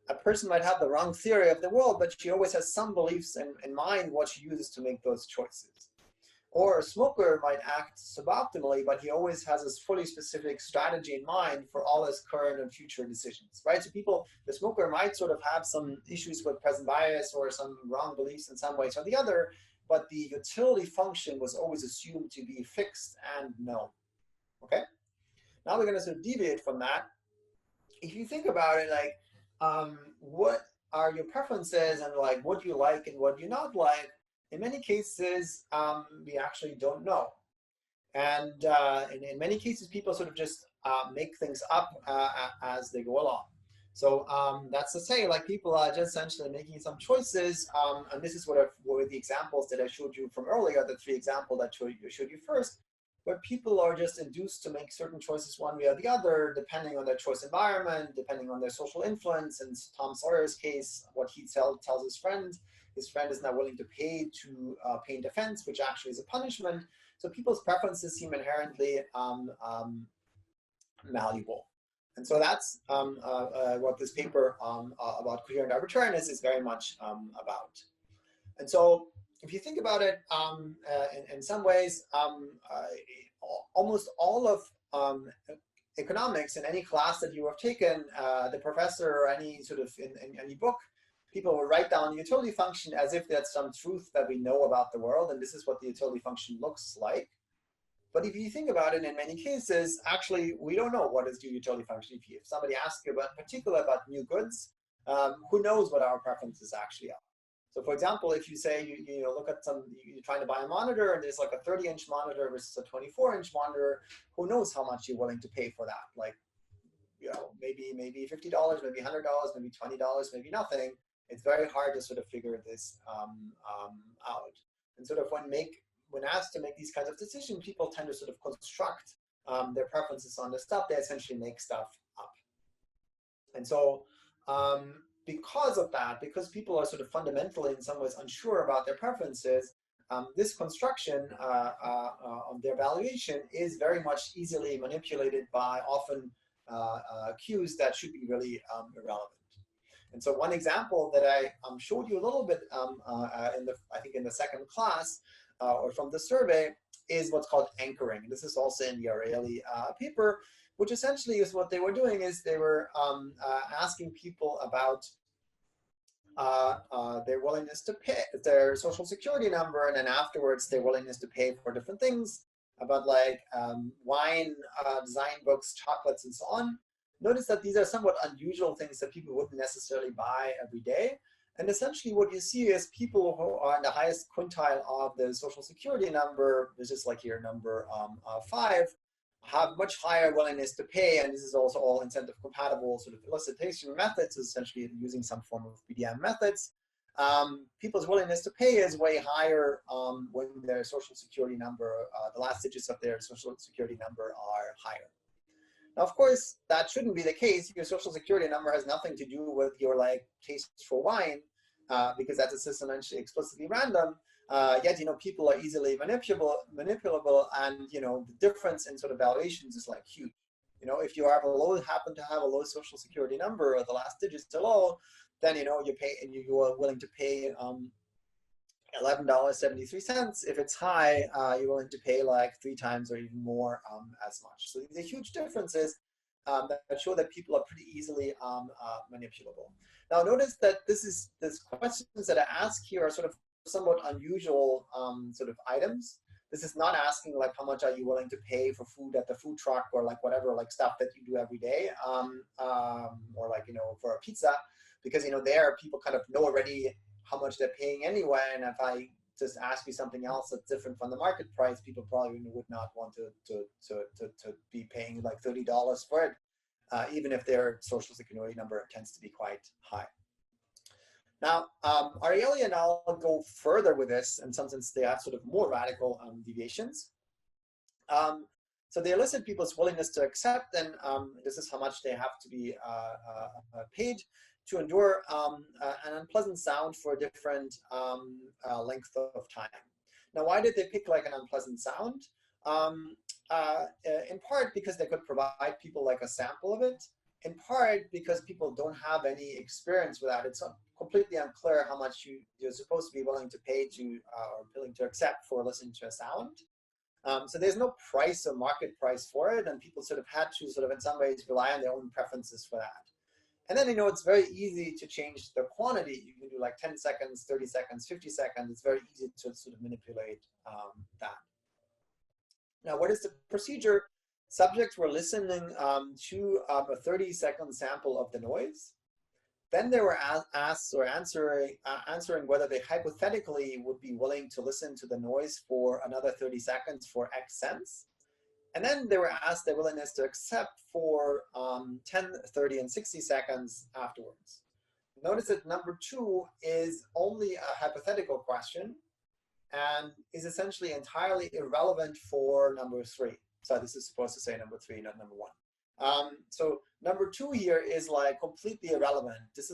a person might have the wrong theory of the world, but she always has some beliefs in mind what she uses to make those choices. Or a smoker might act suboptimally, but he always has this fully specific strategy in mind for all his current and future decisions, right? So the smoker might sort of have some issues with present bias or some wrong beliefs in some ways or the other, but the utility function was always assumed to be fixed and known, okay? Now we're going to sort of deviate from that. If you think about it, like, what are your preferences and like what you like and what you not like? In many cases, we actually don't know. And in many cases, people sort of just make things up as they go along. So that's to say, like, people are just essentially making some choices. And this is what were the examples that I showed you from earlier, the 3 examples that I showed you first, where people are just induced to make certain choices one way or the other, depending on their choice environment, depending on their social influence. In Tom Sawyer's case, what he tells his friend is not willing to pay in defense, which actually is a punishment. So people's preferences seem inherently malleable. And so that's what this paper about coherent arbitrariness is very much about. And so if you think about it, in some ways, almost all of economics in any class that you have taken, the professor or any sort of in any book, people will write down the utility function as if that's some truth that we know about the world, and this is what the utility function looks like. But if you think about it, in many cases, actually, we don't know what is the utility function. If somebody asks you about particular about new goods, who knows what our preferences actually are? So for example, if you say you look at you're trying to buy a monitor and there's like a 30-inch monitor versus a 24-inch monitor, who knows how much you're willing to pay for that? Like, maybe $50, maybe $100, maybe $20, maybe nothing. It's very hard to sort of figure this out. And sort of when asked to make these kinds of decisions, people tend to sort of construct their preferences on the stuff. They essentially make stuff up. And so because of that, because people are sort of fundamentally in some ways unsure about their preferences, this construction on their valuation is very much easily manipulated by often cues that should be really irrelevant. And so one example that I showed you a little bit I think in the second class or from the survey is what's called anchoring. This is also in the O'Reilly paper, which essentially is what they were doing is they were asking people about their willingness to pay, their social security number, and then afterwards their willingness to pay for different things about like wine, design books, chocolates, and so on. Notice that these are somewhat unusual things that people wouldn't necessarily buy every day. And essentially what you see is people who are in the highest quintile of the social security number, this is like here number 5, have much higher willingness to pay, and this is also all incentive compatible sort of elicitation methods, essentially using some form of BDM methods. People's willingness to pay is way higher when their social security number, the last digits of their social security number are higher. Now, of course, that shouldn't be the case. Your social security number has nothing to do with your like taste for wine, because that's a system actually explicitly random. Yet, people are easily manipulable, and the difference in sort of valuations is like huge. If you happen to have a low social security number, or the last digits are low, then you are willing to pay $11.73. If it's high, you're willing to pay like 3 times or even more as much. So these are huge differences that show that people are pretty easily manipulable. Now notice that these questions that I ask here are sort of somewhat unusual sort of items. This is not asking like how much are you willing to pay for food at the food truck, or like whatever like stuff that you do every day, or like for a pizza, because there people kind of know already how much they're paying anyway, and if I just ask you something else that's different from the market price, people probably would not want to be paying like $30 for it, even if their social security number tends to be quite high. Now, O'Reilly and I'll go further with this, in some sense they have sort of more radical deviations. So they elicit people's willingness to accept, and this is how much they have to be paid to endure an unpleasant sound for a different length of time. Now, why did they pick like an unpleasant sound? In part because they could provide people like a sample of it. in part because people don't have any experience with that. It's completely unclear how much you're supposed to be willing to pay to or willing to accept for listening to a sound. So there's no price or market price for it, and people sort of had to sort of in some ways rely on their own preferences for that. And then, it's very easy to change the quantity. You can do like 10 seconds, 30 seconds, 50 seconds. It's very easy to sort of manipulate that. Now, what is the procedure? Subjects were listening to a 30-second sample of the noise. Then they were asked or answering whether they hypothetically would be willing to listen to the noise for another 30 seconds for X cents. And then they were asked their willingness to accept for 10, 30, and 60 seconds afterwards. Notice that number 2 is only a hypothetical question and is essentially entirely irrelevant for number 3. So this is supposed to say number 3, not number 1. So number 2 here is like completely irrelevant. This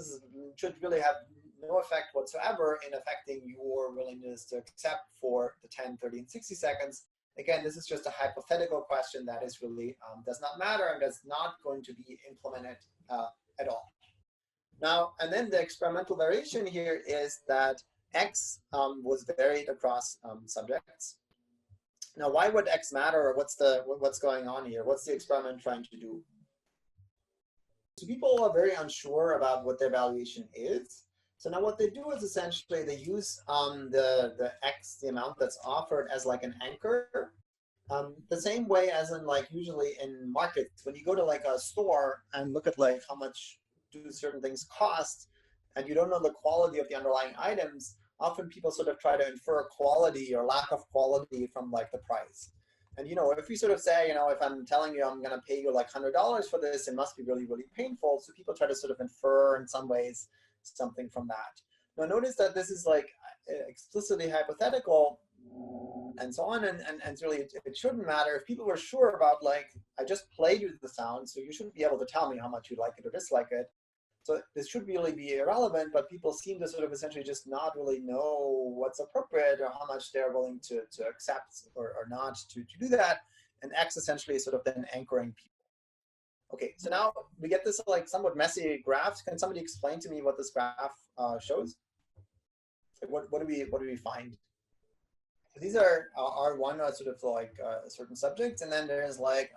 should really have no effect whatsoever in affecting your willingness to accept for the 10, 30, and 60 seconds. Again, this is just a hypothetical question that is really does not matter and that's not going to be implemented at all. Now, and then the experimental variation here is that X was varied across subjects. Now, why would X matter, or what's going on here? What's the experiment trying to do? So people are very unsure about what their valuation is. So now what they do is essentially they use the X, the amount that's offered, as like an anchor. The same way as in like usually in markets, when you go to like a store and look at like how much do certain things cost, and you don't know the quality of the underlying items, often people sort of try to infer quality or lack of quality from like the price. And if you sort of say, if I'm telling you I'm going to pay you like $100 for this, it must be really, really painful. So people try to sort of infer in some ways something from that. Now notice that this is like explicitly hypothetical and so on, and really it shouldn't matter. If people were sure about like, I just played you the sound, so you shouldn't be able to tell me how much you like it or dislike it. So this should really be irrelevant, but people seem to sort of essentially just not really know what's appropriate or how much they're willing to accept or not to do that. And X essentially is sort of then anchoring people. Okay, so now we get this like somewhat messy graph. Can somebody explain to me what this graph shows? What do we find? These are R1 are sort of like certain subjects, and then there's like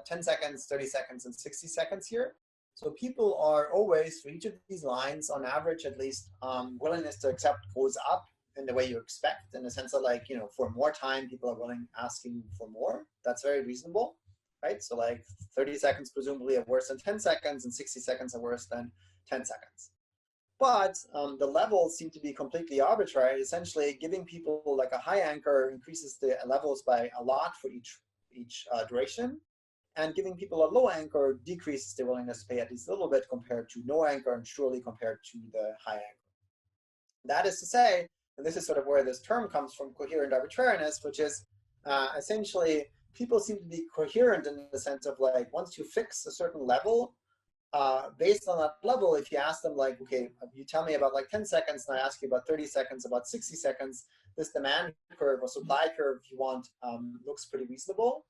10 seconds, 30 seconds, and 60 seconds here. So people are always, for each of these lines, on average at least, willingness to accept goes up in the way you expect, in the sense of like, for more time, people are asking for more. That's very reasonable, right? So like 30 seconds presumably are worse than 10 seconds, and 60 seconds are worse than 10 seconds. But the levels seem to be completely arbitrary. Essentially, giving people like a high anchor increases the levels by a lot for each duration, and giving people a low anchor decreases their willingness to pay at least a little bit compared to no anchor, and surely compared to the high anchor. That is to say, and this is sort of where this term comes from, coherent arbitrariness, which is essentially people seem to be coherent in the sense of like, once you fix a certain level, based on that level, if you ask them like, okay, you tell me about like 10 seconds and I ask you about 30 seconds, about 60 seconds, this demand curve or supply curve, if you want, looks pretty reasonable.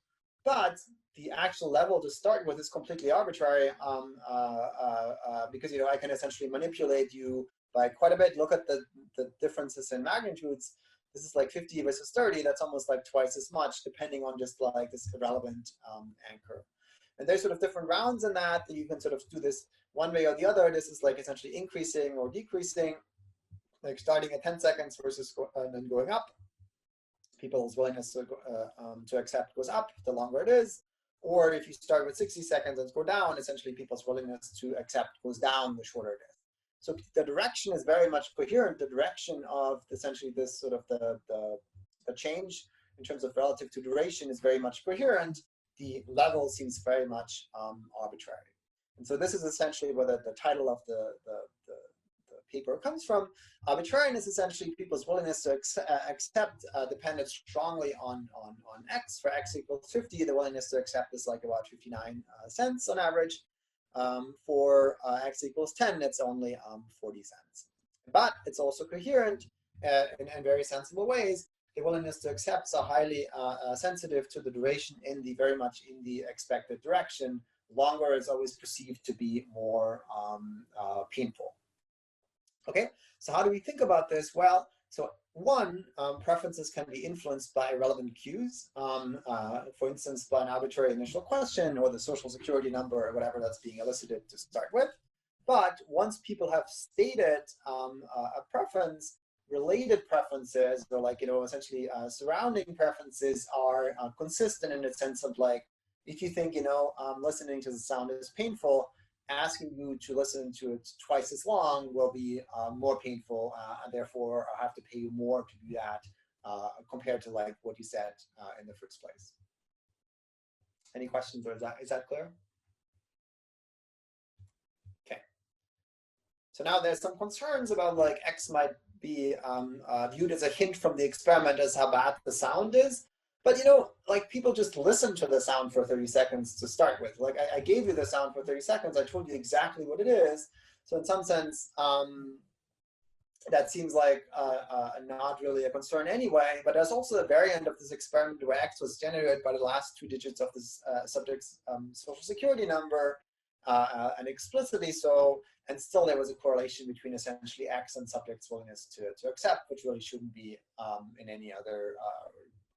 But the actual level to start with is completely arbitrary because I can essentially manipulate you by quite a bit. Look at the differences in magnitudes. This is like 50 versus 30. That's almost like twice as much, depending on just like this irrelevant anchor. And there's sort of different rounds in that you can sort of do this one way or the other. This is like essentially increasing or decreasing, like starting at 10 seconds versus and then going up. People's willingness to accept goes up the longer it is. Or if you start with 60 seconds and go down, essentially people's willingness to accept goes down the shorter it is. So the direction is very much coherent. The direction of essentially this sort of the change in terms of relative to duration is very much coherent. The level seems very much arbitrary. And so this is essentially where the title of the paper comes from. Arbitrariness is essentially people's willingness to accept depended strongly on X. For X equals 50, the willingness to accept is like about 59 cents on average. For X equals 10, it's only 40 cents. But it's also coherent in very sensible ways. The willingness to accept are highly sensitive to the duration very much in the expected direction, longer is always perceived to be more painful. Okay, so how do we think about this? Well, so one, preferences can be influenced by relevant cues, for instance, by an arbitrary initial question or the social security number or whatever that's being elicited to start with. But once people have stated a preference, related preferences, or like, essentially surrounding preferences are consistent in the sense of like, if you think, listening to the sound is painful, asking you to listen to it twice as long will be more painful, and therefore I have to pay you more to do that compared to like what you said in the first place. Any questions, or is that clear? Okay. So now there's some concerns about like X might be viewed as a hint from the experiment as how bad the sound is. But like people just listen to the sound for 30 seconds to start with. Like I gave you the sound for 30 seconds. I told you exactly what it is. So in some sense, that seems like not really a concern anyway. But there's also a variant of this experiment where X was generated by the last 2 digits of this subject's social security number, and explicitly so. And still there was a correlation between essentially X and subject's willingness to accept, which really shouldn't be in any other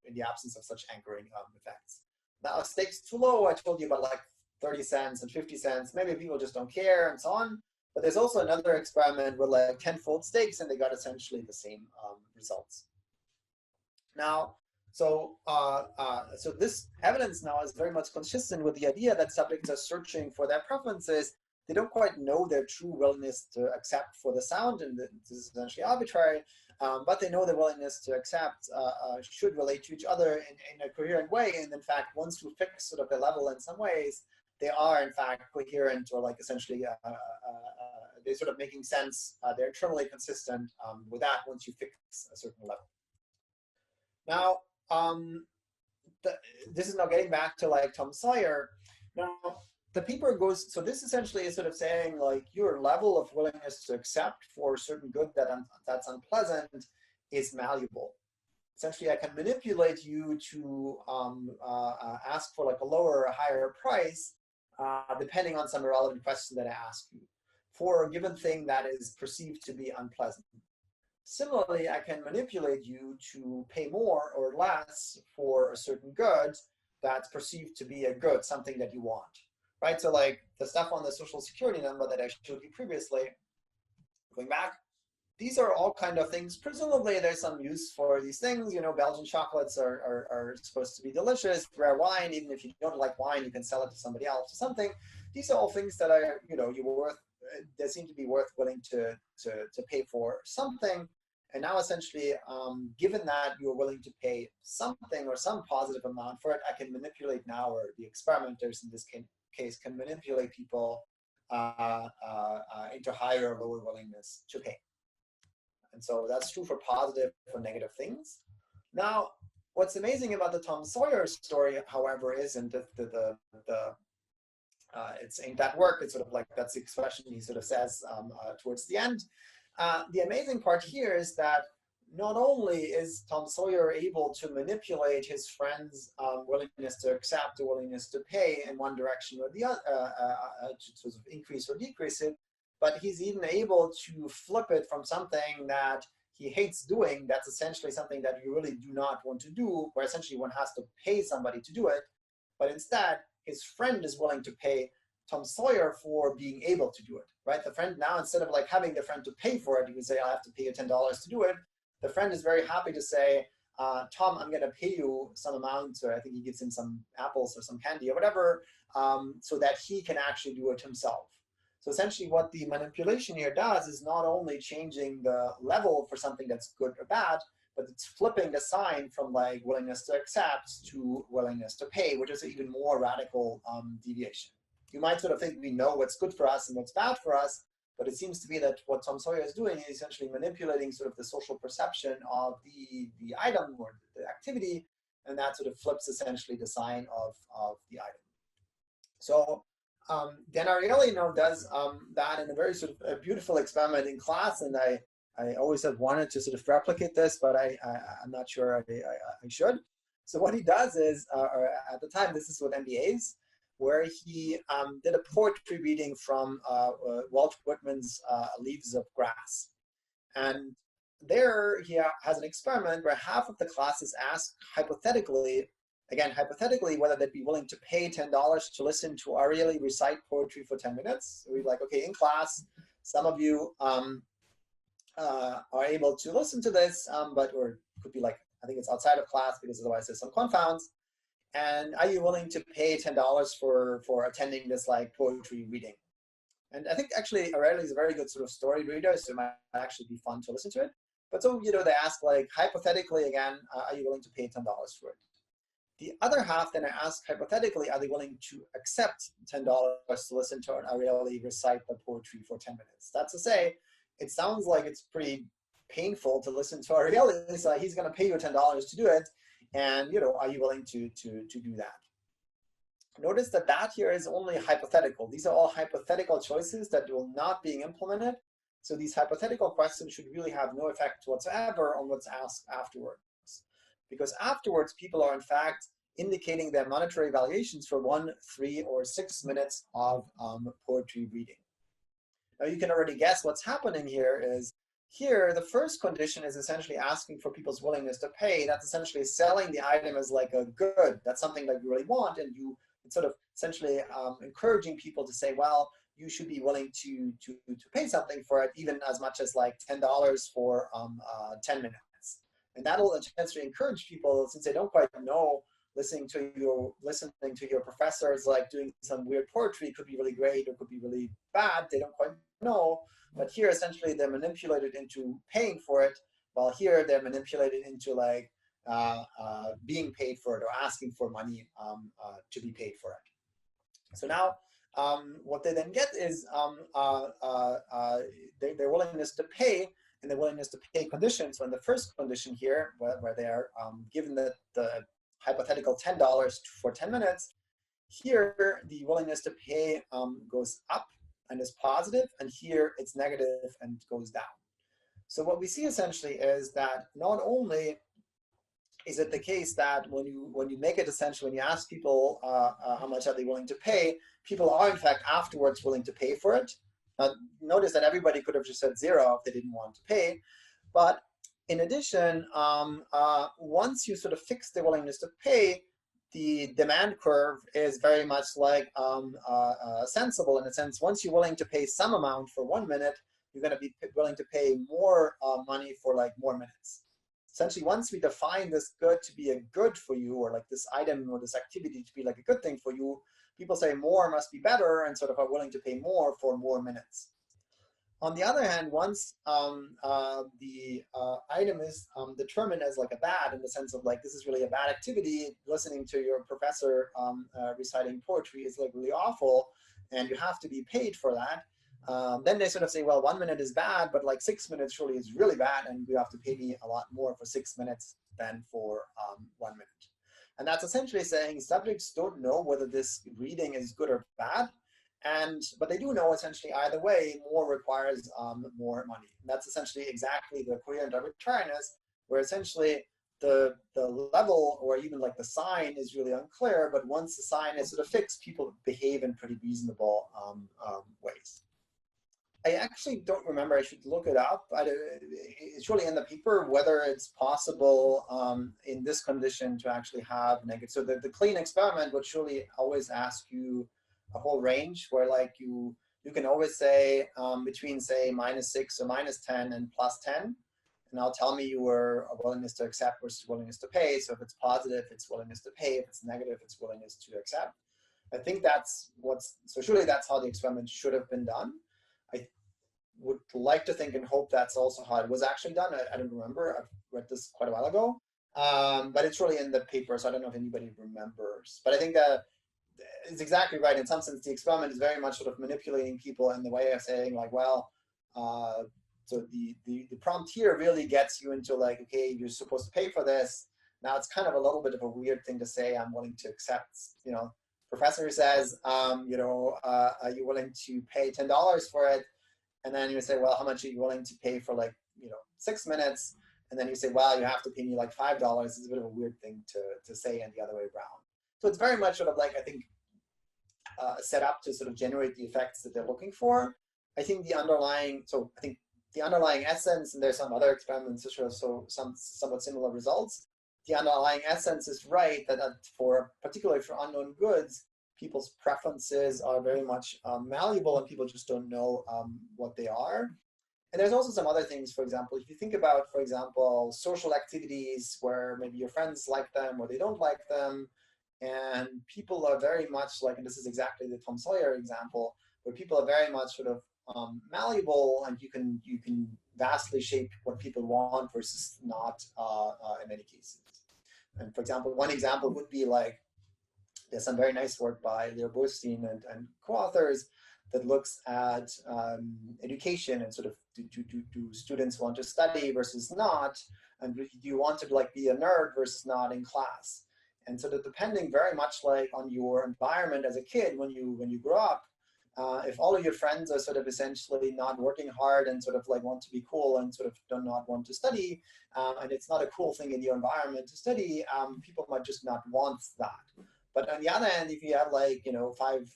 in the absence of such anchoring effects. Now, if stakes too low, I told you about like 30 cents and 50 cents. Maybe people just don't care and so on. But there's also another experiment with like 10-fold stakes, and they got essentially the same results. Now, so this evidence now is very much consistent with the idea that subjects are searching for their preferences. They don't quite know their true willingness to accept for the sound, and this is essentially arbitrary. But they know the willingness to accept should relate to each other in a coherent way. And in fact, once you fix sort of the level in some ways, they are in fact coherent, or like essentially they're sort of making sense. They're internally consistent with that once you fix a certain level. Now, this is now getting back to like Tom Sawyer. Now, the paper goes, so this essentially is sort of saying like your level of willingness to accept for a certain good that's unpleasant is malleable. Essentially, I can manipulate you to ask for like a lower or higher price depending on some irrelevant question that I ask you for a given thing that is perceived to be unpleasant. Similarly, I can manipulate you to pay more or less for a certain good that's perceived to be a good, something that you want. Right, so like the stuff on the social security number that I showed you previously, going back, these are all kind of things. Presumably there's some use for these things. Belgian chocolates are supposed to be delicious. Rare wine, even if you don't like wine, you can sell it to somebody else or something. These are all things that are, they seem to be willing to pay for something. And now essentially, given that you're willing to pay something or some positive amount for it, I can manipulate now, or the experimenters in this case can manipulate people into higher or lower willingness to pay. And so that's true for positive or negative things. Now, what's amazing about the Tom Sawyer story, however, isn't it's ain't that work. It's sort of like, that's the expression he sort of says towards the end. The amazing part here is that not only is Tom Sawyer able to manipulate his friend's willingness to accept or willingness to pay in one direction or the other, to sort of increase or decrease it, but he's even able to flip it from something that he hates doing, that's essentially something that you really do not want to do, where essentially one has to pay somebody to do it, but instead his friend is willing to pay Tom Sawyer for being able to do it, right? The friend now, instead of like having the friend to pay for it, you can say, I have to pay you $10 to do it. The friend is very happy to say, Tom, I'm going to pay you some amount, or I think he gives him some apples or some candy or whatever, so that he can actually do it himself. So essentially what the manipulation here does is not only changing the level for something that's good or bad, but it's flipping the sign from like willingness to accept to willingness to pay, which is an even more radical deviation. You might sort of think we know what's good for us and what's bad for us, but it seems to be that what Tom Sawyer is doing is essentially manipulating sort of the social perception of the item or the activity, and that sort of flips essentially the sign of the item. So Dan Ariely does that in a very sort of a beautiful experiment in class, and I always have wanted to sort of replicate this, but I'm not sure I should. So what he does is, at the time, this is with MBAs. where he did a poetry reading from Walt Whitman's Leaves of Grass. And there he has an experiment where half of the class is asked hypothetically, again, hypothetically, whether they'd be willing to pay $10 to listen to Ariely recite poetry for 10 minutes. So we're like, okay, in class, some of you are able to listen to this, or it could be like, I think it's outside of class because otherwise there's some confounds. And are you willing to pay $10 for attending this like poetry reading? And I think actually Ariely is a very good sort of story reader, so it might actually be fun to listen to it. But so, they ask like, hypothetically again, are you willing to pay $10 for it? The other half then I ask hypothetically, are they willing to accept $10 to listen to an Ariely recite the poetry for 10 minutes? That's to say, it sounds like it's pretty painful to listen to Ariely, so he's going to pay you $10 to do it. And are you willing to do that? Notice that here is only hypothetical. These are all hypothetical choices that will not being implemented. So these hypothetical questions should really have no effect whatsoever on what's asked afterwards. Because afterwards, people are in fact indicating their monetary evaluations for 1, 3, or 6 minutes of poetry reading. Now you can already guess what's happening here is, here, the first condition is essentially asking for people's willingness to pay. That's essentially selling the item as like a good. That's something that you really want, and it's sort of essentially encouraging people to say, well, you should be willing to pay something for it, even as much as like $10 for 10 minutes. And that'll essentially encourage people, since they don't quite know, listening to your professors like doing some weird poetry could be really great or could be really bad. They don't quite know. But here, essentially, they're manipulated into paying for it, while here they're manipulated into like being paid for it or asking for money to be paid for it. So now, what they then get is their willingness to pay and the willingness to pay conditions. So in the first condition here, where they are given the hypothetical $10 for 10 minutes, here the willingness to pay goes up and is positive, and here it's negative and goes down. So what we see essentially is that not only is it the case that when you make it essentially, when you ask people how much are they willing to pay, people are in fact afterwards willing to pay for it. Notice that everybody could have just said 0 if they didn't want to pay. But in addition, once you sort of fix the willingness to pay, the demand curve is very much like sensible in a sense. Once you're willing to pay some amount for 1 minute, you're going to be willing to pay more money for like more minutes. Essentially, once we define this good to be a good for you, or like this item or this activity to be like a good thing for you, people say more must be better and sort of are willing to pay more for more minutes. On the other hand, once the item is determined as like a bad, in the sense of like, this is really a bad activity, listening to your professor reciting poetry is like really awful, and you have to be paid for that, then they sort of say, well, 1 minute is bad, but like 6 minutes surely is really bad, and you have to pay me a lot more for 6 minutes than for 1 minute. And that's essentially saying subjects don't know whether this reading is good or bad, but they do know essentially either way, more requires more money. And that's essentially exactly the coherent arbitrariness, where essentially the level or even like the sign is really unclear, but once the sign is sort of fixed, people behave in pretty reasonable ways. I actually don't remember, I should look it up, but it's really in the paper whether it's possible in this condition to actually have negative. So the clean experiment would surely always ask you a whole range where like you can always say between say -6 or -10 and +10. And now tell me your willingness to accept versus willingness to pay. So if it's positive, it's willingness to pay. If it's negative, it's willingness to accept. I think that's so surely that's how the experiment should have been done. I would like to think and hope that's also how it was actually done. I don't remember. I've read this quite a while ago. But it's really in the paper, so I don't know if anybody remembers. But I think that it's exactly right. In some sense, the experiment is very much sort of manipulating people in the way of saying like, well, so the prompt here really gets you into like, okay, you're supposed to pay for this. Now it's kind of a little bit of a weird thing to say, I'm willing to accept, professor says, are you willing to pay $10 for it? And then you say, well, how much are you willing to pay for like, 6 minutes? And then you say, well, you have to pay me like $5. It's a bit of a weird thing to say and the other way around. So it's very much sort of like, I think, set up to sort of generate the effects that they're looking for. I think the underlying essence, and there's some other experiments that show some somewhat similar results. The underlying essence is right, that particularly for unknown goods, people's preferences are very much malleable, and people just don't know what they are. And there's also some other things. For example, if you think about, for example, social activities where maybe your friends like them or they don't like them, and people are very much like, and this is exactly the Tom Sawyer example, where people are very much sort of malleable, and you can vastly shape what people want versus not in many cases. And for example, one example would be like, there's some very nice work by Leo Borstein and co-authors that looks at education and sort of do students want to study versus not, and do you want to like be a nerd versus not in class. And so that depending very much like on your environment as a kid when you grow up, if all of your friends are sort of essentially not working hard and sort of like want to be cool and sort of do not want to study, and it's not a cool thing in your environment to study, people might just not want that. But on the other hand, if you have like, you know, 5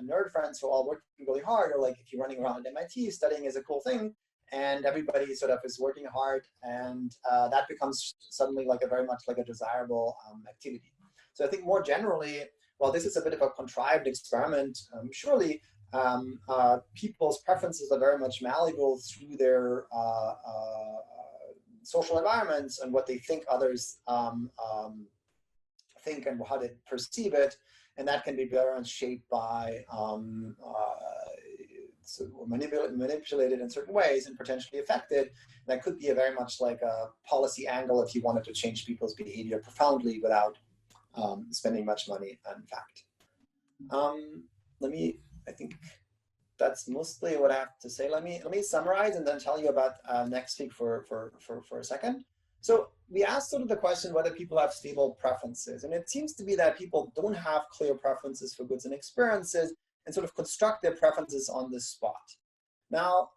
nerd friends who are all working really hard, or like if you're running around at MIT, studying is a cool thing, and everybody sort of is working hard, and that becomes suddenly like a very much like a desirable activity. So I think more generally, while this is a bit of a contrived experiment, surely people's preferences are very much malleable through their social environments and what they think others think and how they perceive it, and that can be very much shaped by manipulated in certain ways and potentially affected. That could be a very much like a policy angle if you wanted to change people's behavior profoundly without spending much money, in fact. I think that's mostly what I have to say. Let me summarize and then tell you about next week for a second. So we asked sort of the question whether people have stable preferences, and it seems to be that people don't have clear preferences for goods and experiences and sort of construct their preferences on the spot. Now,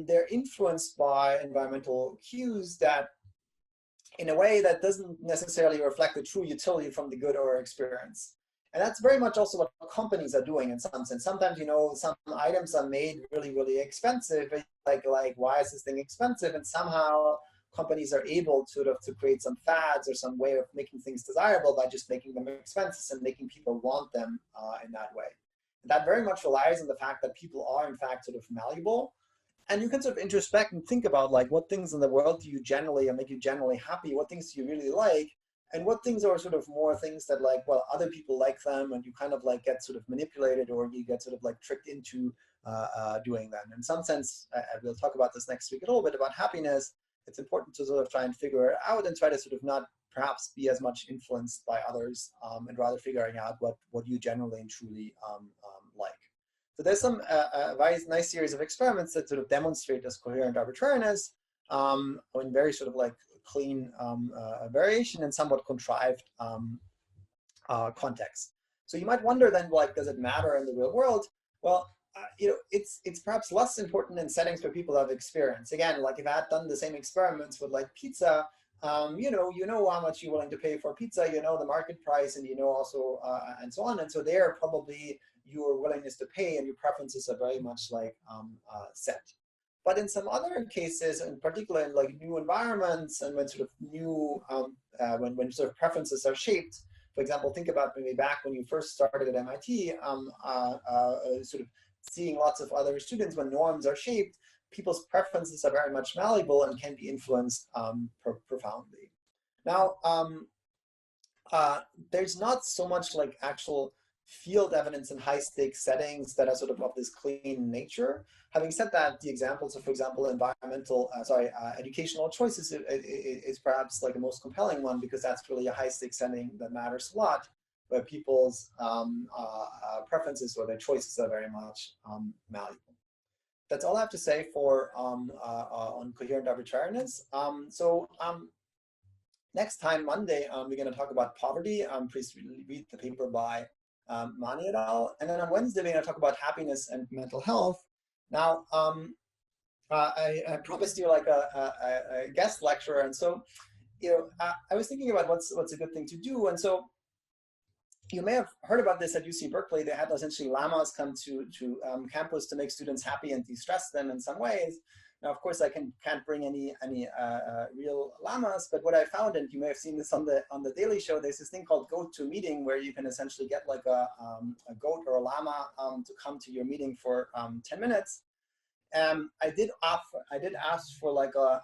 they're influenced by environmental cues that in a way that doesn't necessarily reflect the true utility from the good or experience. And that's very much also what companies are doing in some sense. Sometimes, you know, some items are made really, really expensive. Like why is this thing expensive? And somehow companies are able to create some fads or some way of making things desirable by just making them expensive and making people want them in that way. And that very much relies on the fact that people are in fact sort of malleable. And you can sort of introspect and think about like what things in the world do you generally or make you generally happy, what things do you really like, and what things are sort of more things that like, well, other people like them and you kind of like get sort of manipulated or you get sort of like tricked into doing that. And in some sense, we'll talk about this next week a little bit about happiness. It's important to sort of try and figure it out and try to sort of not perhaps be as much influenced by others and rather figuring out what you generally and truly like. So there's some very nice series of experiments that sort of demonstrate this coherent arbitrariness in very sort of like clean variation and somewhat contrived context. So you might wonder then, like, does it matter in the real world? Well, you know, it's perhaps less important in settings where people have experience. Again, like if I had done the same experiments with like pizza, you know how much you're willing to pay for pizza, you know the market price, and you know also and so on. And so there probably your willingness to pay and your preferences are very much like set. But in some other cases, in particular in like new environments and when sort of new, when sort of preferences are shaped, for example, think about maybe back when you first started at MIT, sort of seeing lots of other students, when norms are shaped, people's preferences are very much malleable and can be influenced profoundly. Now, there's not so much like actual field evidence in high stakes settings that are sort of this clean nature. Having said that, the examples of, for example, educational choices is perhaps like the most compelling one, because that's really a high stakes setting that matters a lot, where people's preferences or their choices are very much malleable. That's all I have to say for on coherent arbitrariness. Next time, Monday, we're going to talk about poverty. Please read the paper by Mani et al. And then on Wednesday, we're going to talk about happiness and mental health. Now, I promised you like a guest lecturer, and so you know, I was thinking about what's a good thing to do, and so you may have heard about this at UC Berkeley. They had essentially llamas come to campus to make students happy and de-stress them in some ways. Now, of course, I can't bring any real llamas, but what I found, and you may have seen this on the Daily Show, there's this thing called Goat to Meeting, where you can essentially get like a goat or a llama to come to your meeting for 10 minutes. I did ask for like a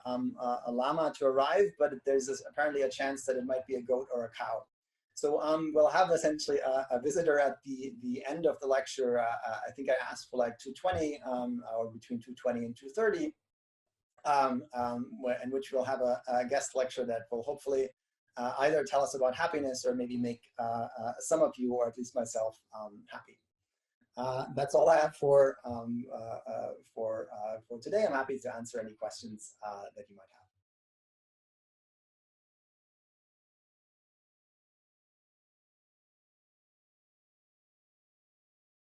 llama to arrive, but there's apparently a chance that it might be a goat or a cow. So we'll have essentially a visitor at the end of the lecture. I think I asked for like 2:20 or between 2:20 and 2:30, in which we'll have a guest lecture that will hopefully either tell us about happiness or maybe make some of you, or at least myself, happy. That's all I have for today. I'm happy to answer any questions that you might have.